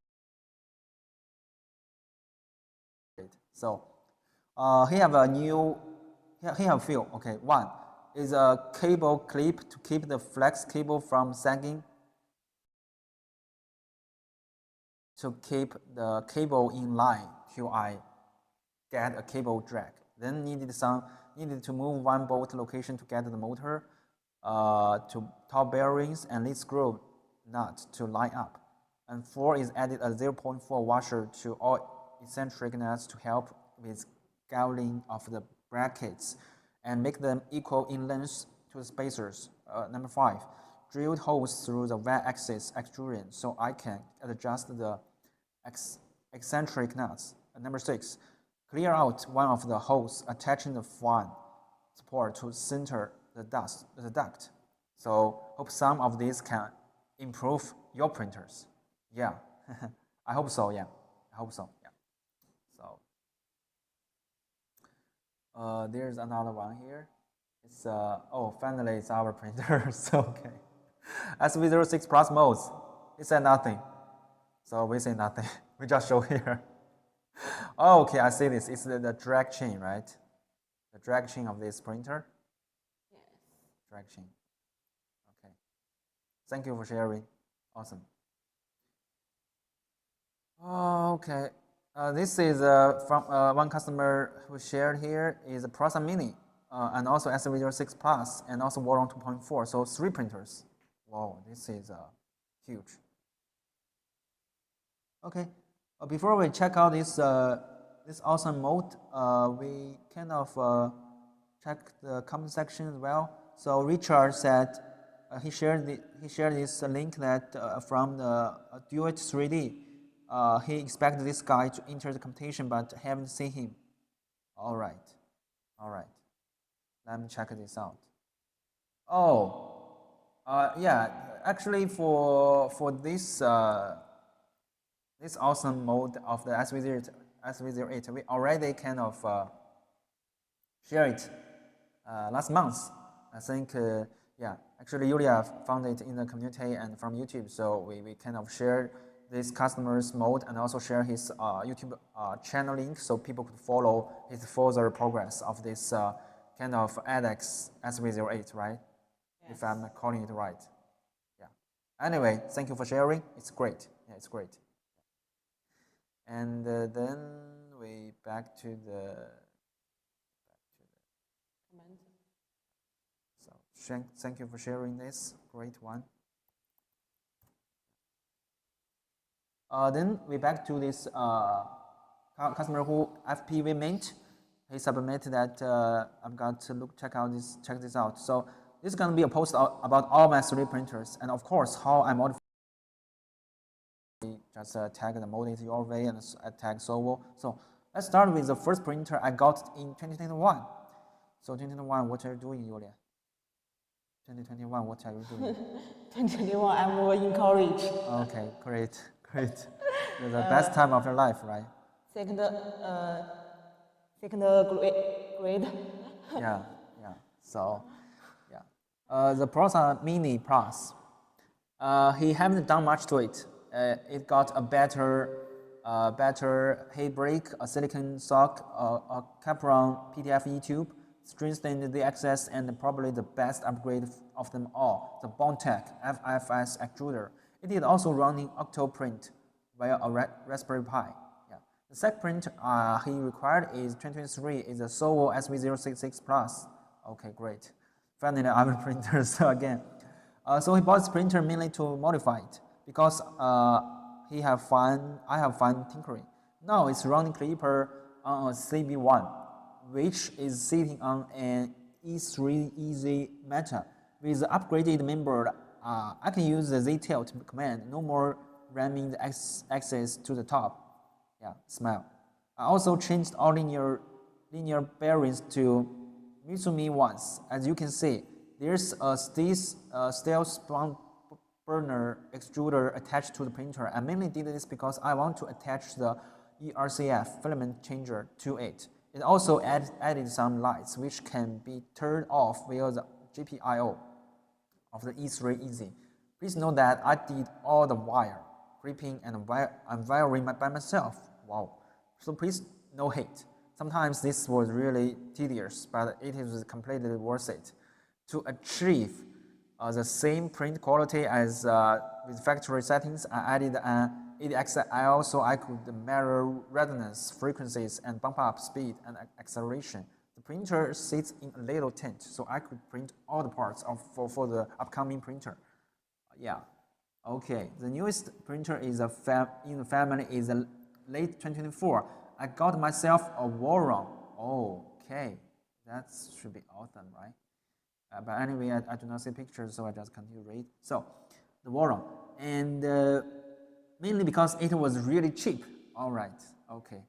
So, he have a new. He have few. Okay, one is a cable clip to keep the flex cable from sagging. to keep the cable in line till I get a cable drag. Then needed to move one bolt location to get the motor to top bearings and lead screw nut to line up. And 4 is added a 0.4 washer to all eccentric nuts to help with scaling of the brackets and make them equal in length to the spacers. Number 5, drilled holes through the y-axis extrusion so I can adjust the eccentric nuts. Number 6, clear out one of the holes attaching the fan support to center the duct. So hope some of these can improve your printers. Yeah, I hope so. Yeah, I hope so. Yeah. So there's another one here. It's oh, finally it's our printer. So okay, SV06 Plus modes. It said nothing, so we say nothing. We just show here. Oh, okay, I see this. It's the drag chain, right? The drag chain of this printer. Yes. Drag chain. Okay. Thank you for sharing. Awesome. Okay. This is from one customer who shared here is a Prosa Mini and also SV06 Plus and also Warron 2.4. So 3 printers. Wow, this is huge. Okay. Before we check out this this awesome mode, we kind of check the comment section as well. So Richard said he shared this link that from the Duet 3D. He expected this guy to enter the competition, but haven't seen him. All right. Let me check this out. Oh, yeah. Actually, for this this awesome mode of the SV08, we already kind of share it last month. I think, yeah. Actually, Yulia found it in the community and from YouTube, so we kind of shared this customer's mode and also share his YouTube channel link so people could follow his further progress of this kind of ADEX SV08, right? Yes. If I'm calling it right. Yeah. Anyway, thank you for sharing. It's great. Yeah, it's great. And then we back to the comment. So thank you for sharing this. Great one. Then we back to this customer who FPV Mint. He submitted that I've got to check this out. So this is going to be a post about all my 3D printers and of course how I modify. Just tag the mode is your way and tag Sovol. So let's start with the first printer I got in 2021. So 2021, what are you doing, Yulia? 2021, what are you doing? 2021, I'm more encouraged. Okay, great. The best time of your life, right? Second grade. Yeah. So, yeah. The Prosa Mini Plus. He haven't done much to it. It got a better head brake, a silicon sock, a Capron PTFE tube, strengthened the access, and probably the best upgrade of them all, the Bondtech FFS extruder. It is also running Octoprint via a Raspberry Pi. Yeah. The second print he required is 2023 is a Sovol SV066 Plus. Okay, great. Finally, our printers again. So he bought this printer mainly to modify it because I have fun tinkering. Now it's running Clipper on a CB1, which is sitting on an E3 Easy Meta. With the upgraded mainboard, I can use the Z-tilt command, no more ramming the axis to the top. Yeah, smile. I also changed all linear bearings to Mitsumi ones. As you can see, there's a steel spun burner extruder attached to the printer. I mainly did this because I want to attach the ERCF filament changer to it. It also added some lights which can be turned off via the GPIO of the E3 Easy. Please note that I did all the wire gripping and wiring by myself. Wow. So please no hate. Sometimes this was really tedious, but it is completely worth it. To achieve the same print quality as with factory settings, I added an I could measure readiness, frequencies, and bump up speed and acceleration. The printer sits in a little tent, so I could print all the parts for the upcoming printer. Yeah, okay. The newest printer is in the family is a late 2024. I got myself a Voron. Okay, that should be awesome, right? But anyway, I do not see pictures, so I just continue to read. So, the Voron, and mainly because it was really cheap. All right, okay,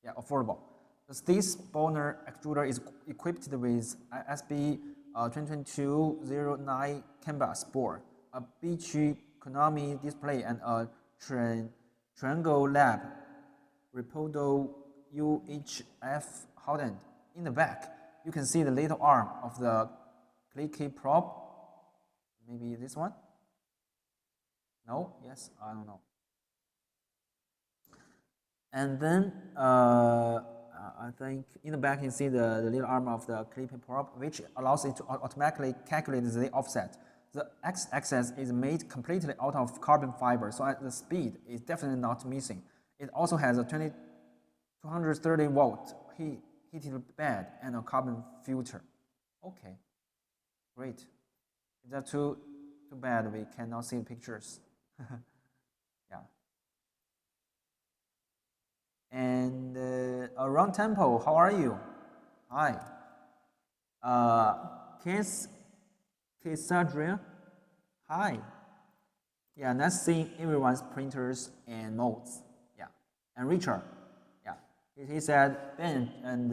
yeah, affordable. The Stis Boner extruder is equipped with SB 2022-09 canvas board, a B-chip Konami display, and a Triangle Lab Repodo UHF hardened. In the back, you can see the little arm of the clicky probe. Maybe this one? No? Yes? I don't know. And then I think in the back you see the little arm of the clippy probe, which allows it to automatically calculate the offset. The x-axis is made completely out of carbon fiber, so the speed is definitely not missing. It also has a 230 volt heated bed and a carbon filter. Okay, great. That's too bad we cannot see the pictures. Yeah. And around Temple, how are you? Hi. Casadria? Hi. Yeah, nice seeing everyone's printers and modes. Yeah. And Richard. Yeah. He said, Ben and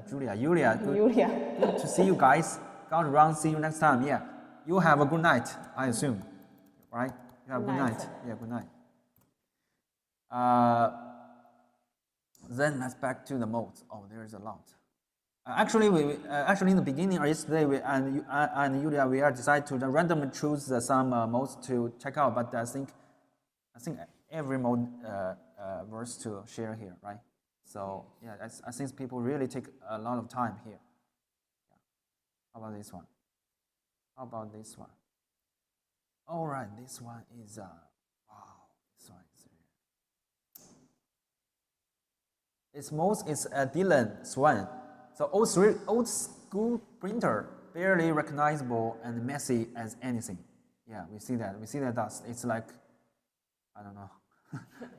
Julia, good to see you guys. Got around, see you next time. Yeah. You have a good night, I assume. Right? You have a good night. Yeah, good night. Then let's back to the modes. Oh, there's a lot. Actually, in the beginning or yesterday, and Julia, we are decided to randomly choose some modes to check out. But I think every mode worth to share here, right? So yeah, I think people really take a lot of time here. Yeah. How about this one? How about this one? All right, this one is wow. This one is. Its most is a Dylan Swan. So old school printer, barely recognizable and messy as anything. Yeah, we see that. We see that dust. It's like, I don't know.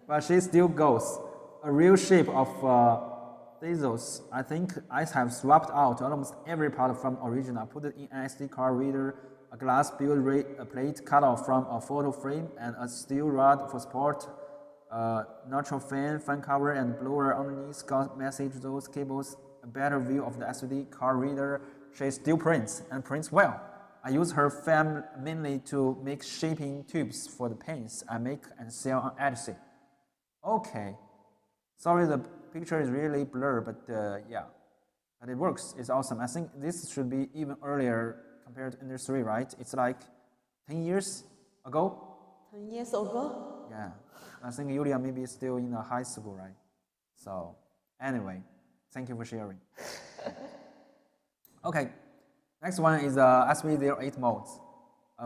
But she still goes. A real shape of Tezos. I think I have swapped out almost every part from original. Put it in an SD card reader, a glass build plate cut off from a photo frame, and a steel rod for support. Natural fan cover, and blower underneath. Got message those cables. A better view of the SD card reader. She still prints and prints well. I use her fan mainly to make shaping tubes for the pens I make and sell on Etsy. Okay, sorry the picture is really blurred, but yeah, but it works. It's awesome. I think this should be even earlier compared to Industry, right? It's like 10 years ago. 10 years ago? Yeah, I think Julia maybe is still in high school, right? So anyway, thank you for sharing. Okay, next one is SV08 modes.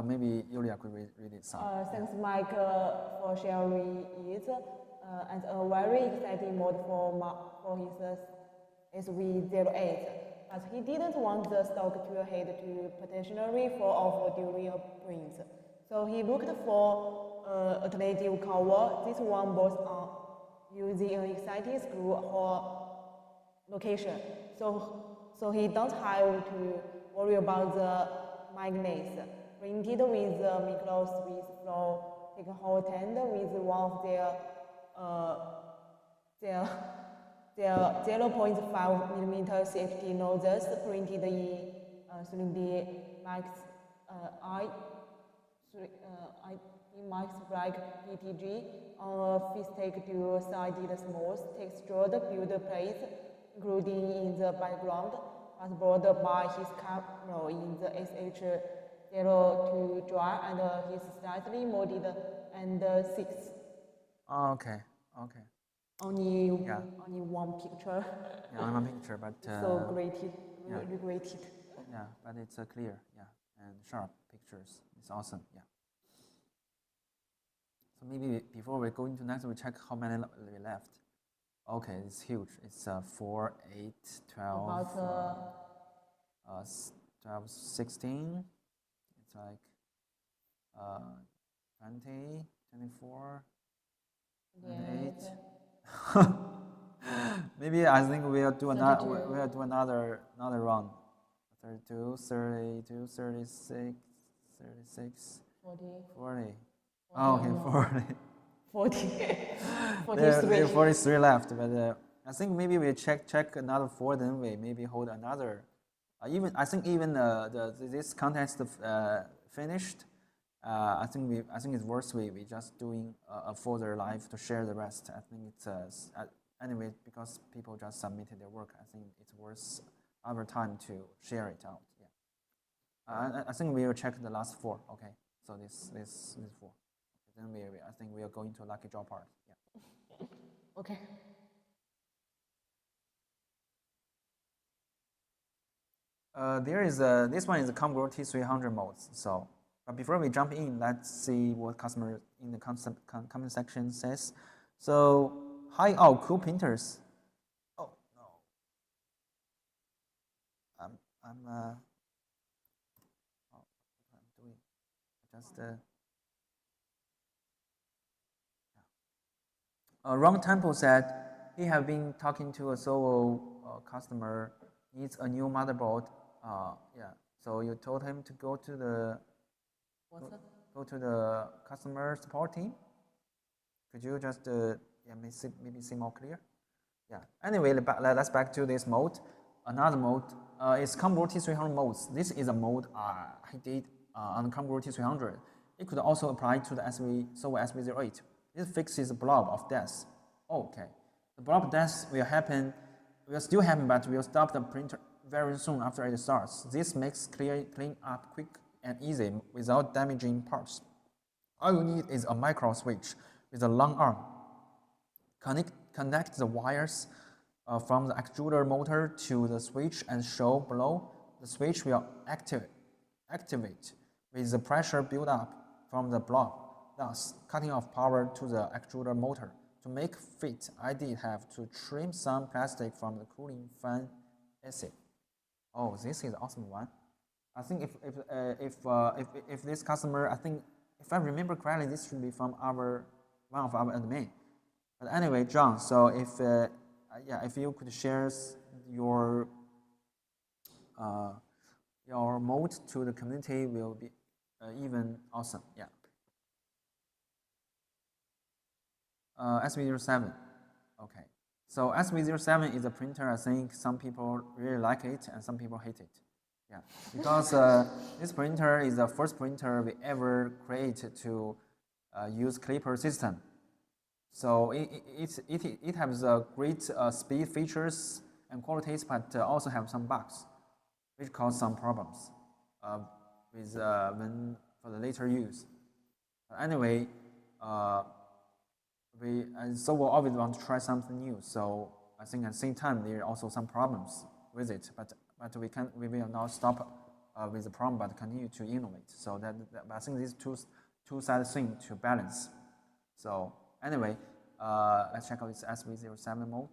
Maybe Julia could read it. Thanks, Mike, for sharing it. And a very exciting mode for his SV08. But he didn't want the stock to head to potentially fall off during a print. So he looked for alternative cover. This one was on using an exciting screw or location. So he don't have to worry about the magnets. Printed with micro Swiss flow, take a whole tend with one of their 0.5 millimeter CHT nozzles printed in 3D Max Max Black PTG on a fish-take dual-sided smooth textured build plate, including in the background, but brought by his camera in the SH02 dry and his slightly modded and 6. Okay. Only one picture. Yeah, only one picture, but so regretted. Yeah, but it's clear. Yeah, and sharp pictures. It's awesome. Yeah. So maybe before we go into next, we check how many we left. Okay, it's huge. It's 4, 8, 12, About 12, 16. It's like 20, 24, 28. Maybe I think we'll do another round. 32, 32, 36, 36, 40. Oh, okay, 40. 43. 43 left, but I think maybe we check another 4, then we maybe hold another. I think even this contest finished. I think it's worth we just doing a further live to share the rest. I think it's anyway, because people just submitted their work. I think it's worth our time to share it out. Yeah. I think we will check the last 4. Okay. So this 4. Then I think we are going to lucky draw part. Yeah. Okay. There is this one is the ComGrow T300 modes. So, but before we jump in, let's see what customer in the comment section says. So, hi all cool printers. Oh no. I'm doing just Ron Temple said he have been talking to a Sovol customer, needs a new motherboard. Yeah. So you told him to go to the customer support team. Could you just maybe see more clear? Yeah. Anyway, let's back to this mode. Another mode is ComGrow T300 modes. This is a mode I did on ComGrow T300. It could also apply to the Sovol SV08. This fixes the blob of death. Okay. The blob of death will still happen, but will stop the printer very soon after it starts. This makes clean up quick and easy without damaging parts. All you need is a micro switch with a long arm. Connect the wires from the extruder motor to the switch and show below. The switch will activate with the pressure build up from the blob, thus cutting off power to the extruder motor. To make fit, I did have to trim some plastic from the cooling fan AC. Oh, this is awesome one. I think if this customer, I think if I remember correctly, this should be from one of our admin. But anyway, John. So if you could share your mode to the community, will be even awesome. Yeah. SV07. Okay. So SV07 is a printer. I think some people really like it and some people hate it. Yeah, because this printer is the first printer we ever created to use Clipper system. So it has great speed features and qualities, but also have some bugs, which cause some problems with when for the later use. Anyway, so we always want to try something new. So I think at the same time there are also some problems with it, but we will not stop with the problem, but continue to innovate. So I think these two-sided thing to balance. So anyway, let's check out this SV07 mode.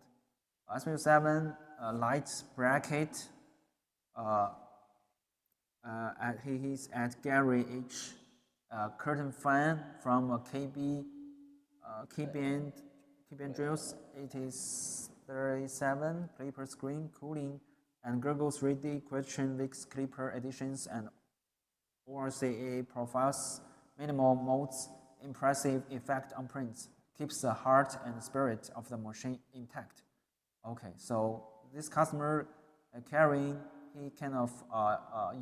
SV07 light bracket. He's at Gary H. Curtain fan from KBN drills. It is 37 Clipper screen cooling and Google 3D question Wix Clipper editions and ORCA profiles, minimal modes, impressive effect on prints, keeps the heart and spirit of the machine intact. Okay, so this customer carrying, he kind of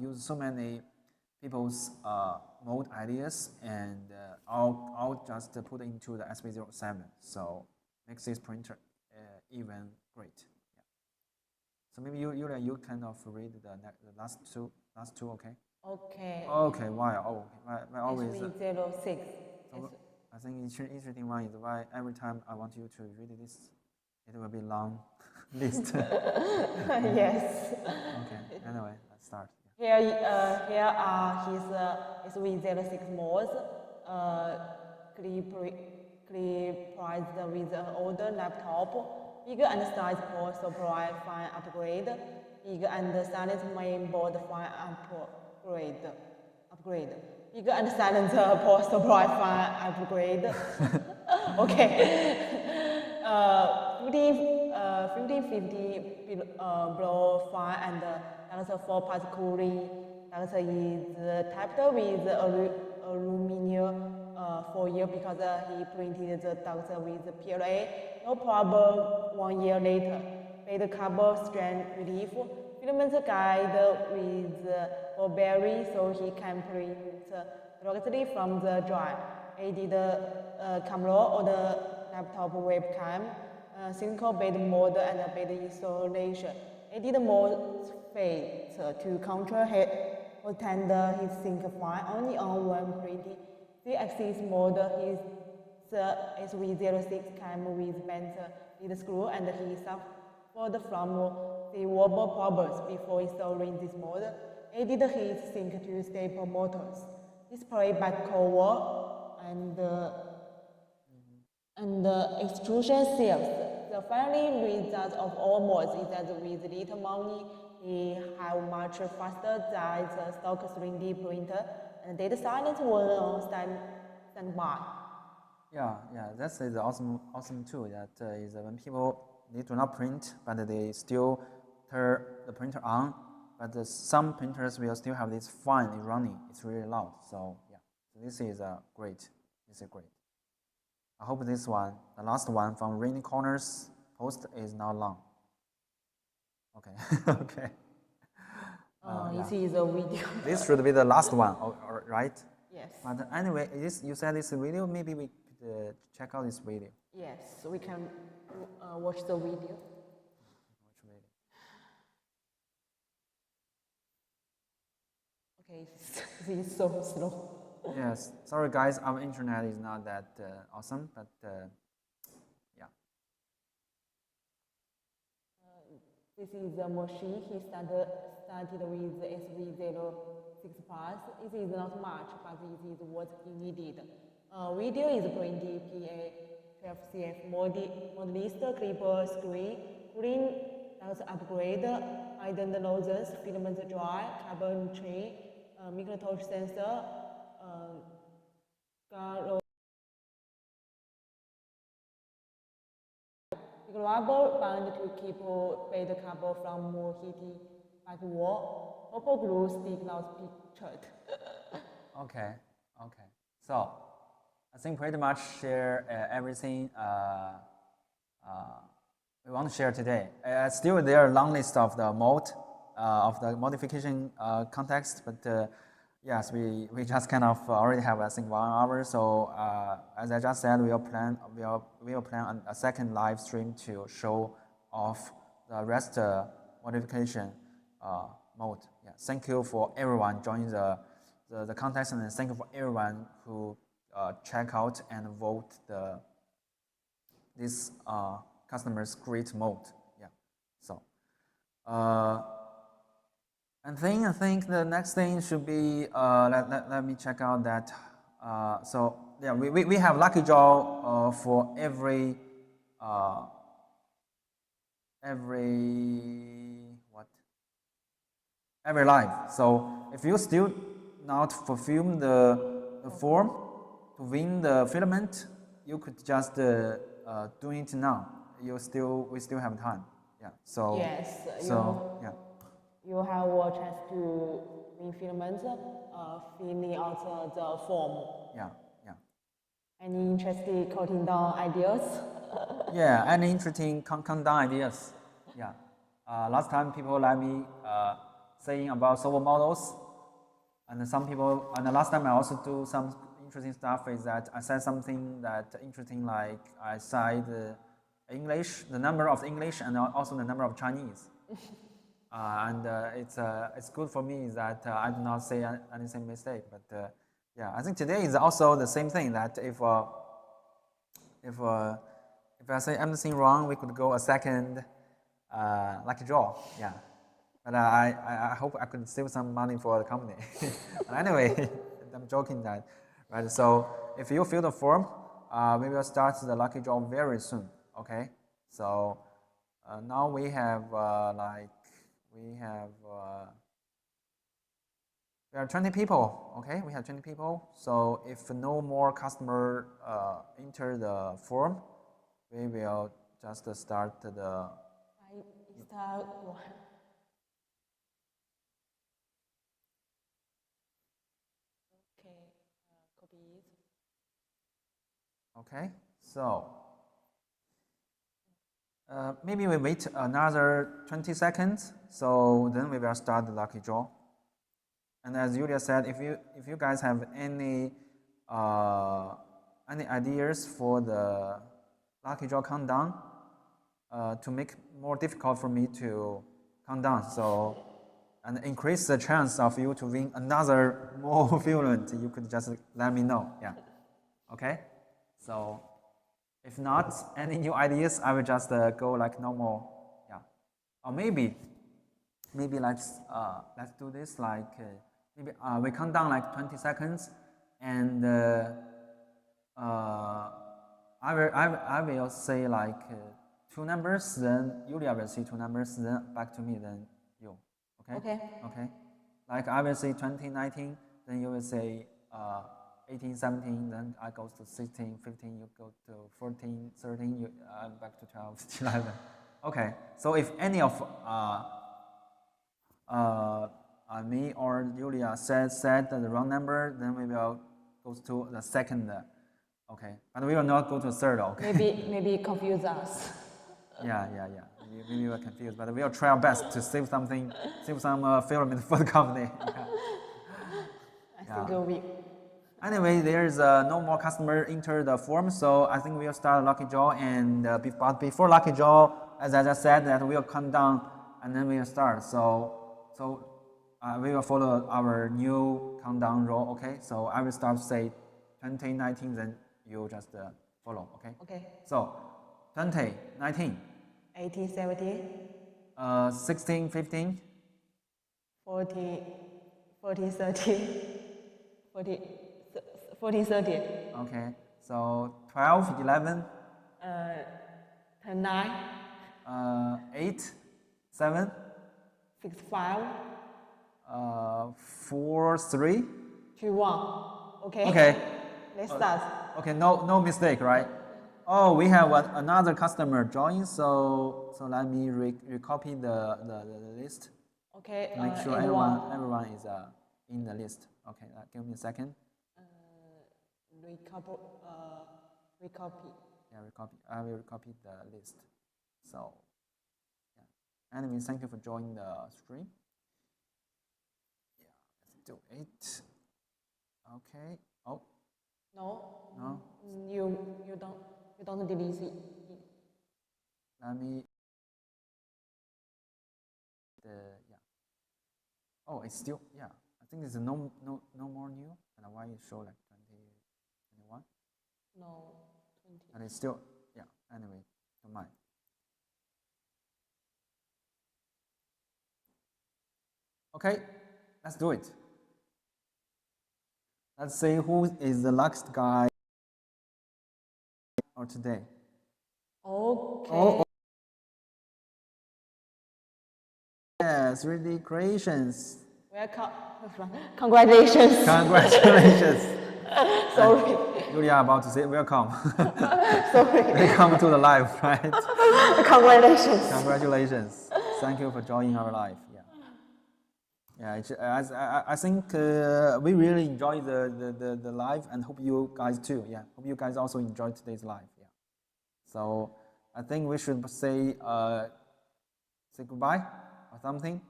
use so many people's mode ideas and I'll just put into the SV07. So makes this printer even great. Yeah. So maybe you kind of read the last two, okay? Okay. Okay, why? Oh, why always? SV06. So I think interesting one is why every time I want you to read this, it will be long list. Yes. Okay. Anyway, let's start. Here are his SV06 modes. priced with an older laptop, bigger and size power supply fine upgrade, bigger and silent mainboard fine upgrade, bigger and silent power supply fine upgrade. Okay. 1550 blow fine and that's 4-pass cooling. That is typed with aluminum foil because he printed the ducts with PLA. No problem. 1 year later, paid carbon strain relief. Filament guide with Burberry so he can print directly from the drive. Added camera or the laptop webcam, silicone bed mode and bed installation. Added MOSFET to control hot and heat sink fine only on one printing. 3-axis mode, his SV06 came with bent lead screw and he suffered from the wobble problems before installing this mode. Added heat sink to staple motors. Display back cover and extrusion seals. The final result of all modes is that with little money, he have much faster than the stock 3D printer and data science one on standby. Yeah, that is awesome too. That is when people they do not print, but they still turn the printer on. But some printers will still have this fan running. It's really loud. So yeah, so this is great. This is great. I hope this one, the last one from Rainy Corners post is not long. Okay, okay. This is a video. This should be the last one, right? Yes. But anyway, you said this video. Maybe we could check out this video. Yes, we can watch the video. Okay, this is so slow. Yes, sorry guys, our internet is not that awesome, but yeah. This is the machine. He started with SV06 Plus. It is not much, but it is what he needed. Video is printed PA 12CF modelist clipper screen, green does upgrade, hidden noses, filament dry, carbon tray, micro touch sensor, rubber band to keep bed cover from heating back wall. Purple glue stick not pictured. Okay. So I think pretty much share everything we want to share today. Still, there are a long list of the mode of the modification context, but yes, we just kind of already have I think 1 hour. So as I just said, we'll plan a second live stream to show off the rest modification mode. Yeah, thank you for everyone joining the contest, and thank you for everyone who check out and vote this customer's great mode. Yeah, so. I think the next thing should be let me check out that. So yeah, we have lucky draw for every live. So if you still not fulfill the form to win the filament, you could just do it now. We still have time. Yeah. So yes. Yeah. You have a chance to win filament, filling out the form. Yeah. Any interesting counting down ideas? Yeah, any interesting countdown ideas? Yeah. Last time people let me saying about Sovol models, and some people, and the last time I also do some interesting stuff is that I said something that interesting, like I said English, the number of English, and also the number of Chinese. And it's good for me that I do not say anything mistake. But yeah, I think today is also the same thing. That if I say anything wrong, we could go a second lucky draw. Yeah, but I hope I could save some money for the company. But anyway, I'm joking that, right? So if you fill the form, we will start the lucky draw very soon. Okay, so now we have we have 20 people. Okay, we have 20 people. So if no more customer enter the form, we will just start the. Copy it. Okay, so maybe we wait another 20 seconds. So then we will start the lucky draw. And as Julia said, if you guys have any ideas for the lucky draw countdown to make more difficult for me to count down, so and increase the chance of you to win another more filament, you could just let me know. Yeah. Okay. So if not any new ideas, I will just go like normal. Yeah. Or maybe let's do this like maybe we count down like 20 seconds, and I will say like two numbers, then Julia will say two numbers, then back to me, then you. Okay? Okay. Okay. Like I will say 2019, then you will say 18, 17, then I go to 16, 15, you go to 14, 13, you back to 12, 11. Okay. So if any of me or Julia said the wrong number, then we will go to the second. Okay, but we will not go to third. Okay. Maybe confuse us. Yeah. Maybe we were confused, but we will try our best to save some filament for the company. I think we'll be. Anyway, there's no more customer enter the form, so I think we'll start lucky draw. And but before lucky draw, as I just said, that we'll count down and then we'll start. So we will follow our new countdown rule. Okay, so I will start to say 2019, then you just follow. Okay. Okay. So 2019. 18, 17. 16, 15. 40, 40, 30. 40, 40, 30. Okay. So 12, 11. 10, 9. 8, 7. 6, 5. 4, 3. 2, 1. Okay. Okay. Let's start. Okay. No mistake, right? Oh, we have another customer join. So let me recopy the list. Okay. To make sure everyone is in the list. Okay. Give me a second. Recopy. Yeah, recopy. I will recopy the list. So, yeah. Anyway, thank you for joining the stream. Yeah, let's do it. Okay. Oh. No. You don't delete it. Let me. Yeah. Oh, it's still, yeah. I think there's no more new. And why it show like 2021? No, 20. And it's still, yeah. Anyway, don't mind. Okay, let's do it. Let's see who is the luckiest guy or today. Okay. Oh. Yes, 3D creations. Welcome. Congratulations. Congratulations. Sorry. Julia about to say welcome. Sorry. Welcome to the live, right? Congratulations. Congratulations. Thank you for joining our live. Yeah, I think we really enjoy the live, and hope you guys too. Yeah, hope you guys also enjoyed today's live. Yeah. So I think we should say goodbye or something.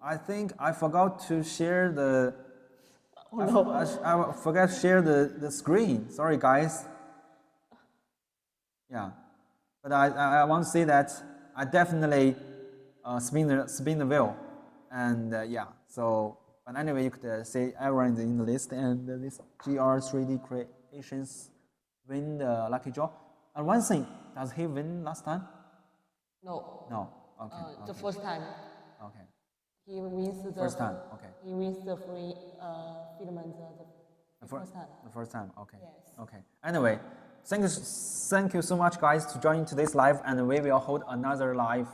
I think I forgot to share the. Oh no. I forgot to share the screen. Sorry, guys. Yeah, but I want to say that I definitely spin the wheel, and yeah. So, but anyway, you could say everyone is in the list, and this GR3D Creations win the lucky draw. And one thing, does he win last time? No. No. Okay. The first time. Okay. He wins the First time. Okay. He wins the free filament first time. The first time, okay. Yes. Okay. Anyway, thank you so much, guys, to join today's live, and we will hold another live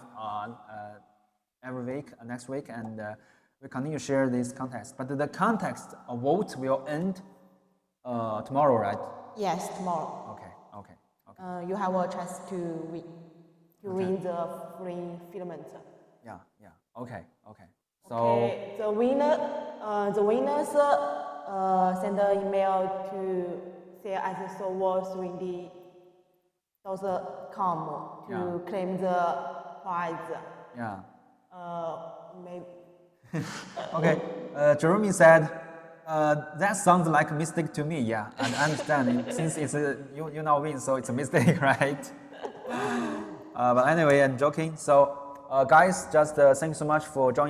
every week, next week, and we continue to share this context. But the context vote will end tomorrow, right? Yes, tomorrow. Okay. Okay. Okay. You have a chance to win the free filament. Yeah. Yeah. Okay. Okay. So. Okay, the winners send an email to sales@sovol3d.com to claim the prize. Yeah. Maybe. Okay. Jeremy said, that sounds like a mistake to me. Yeah, I understand. Since it's you now win, so it's a mistake, right? But anyway, I'm joking. So, guys, just thank you so much for joining.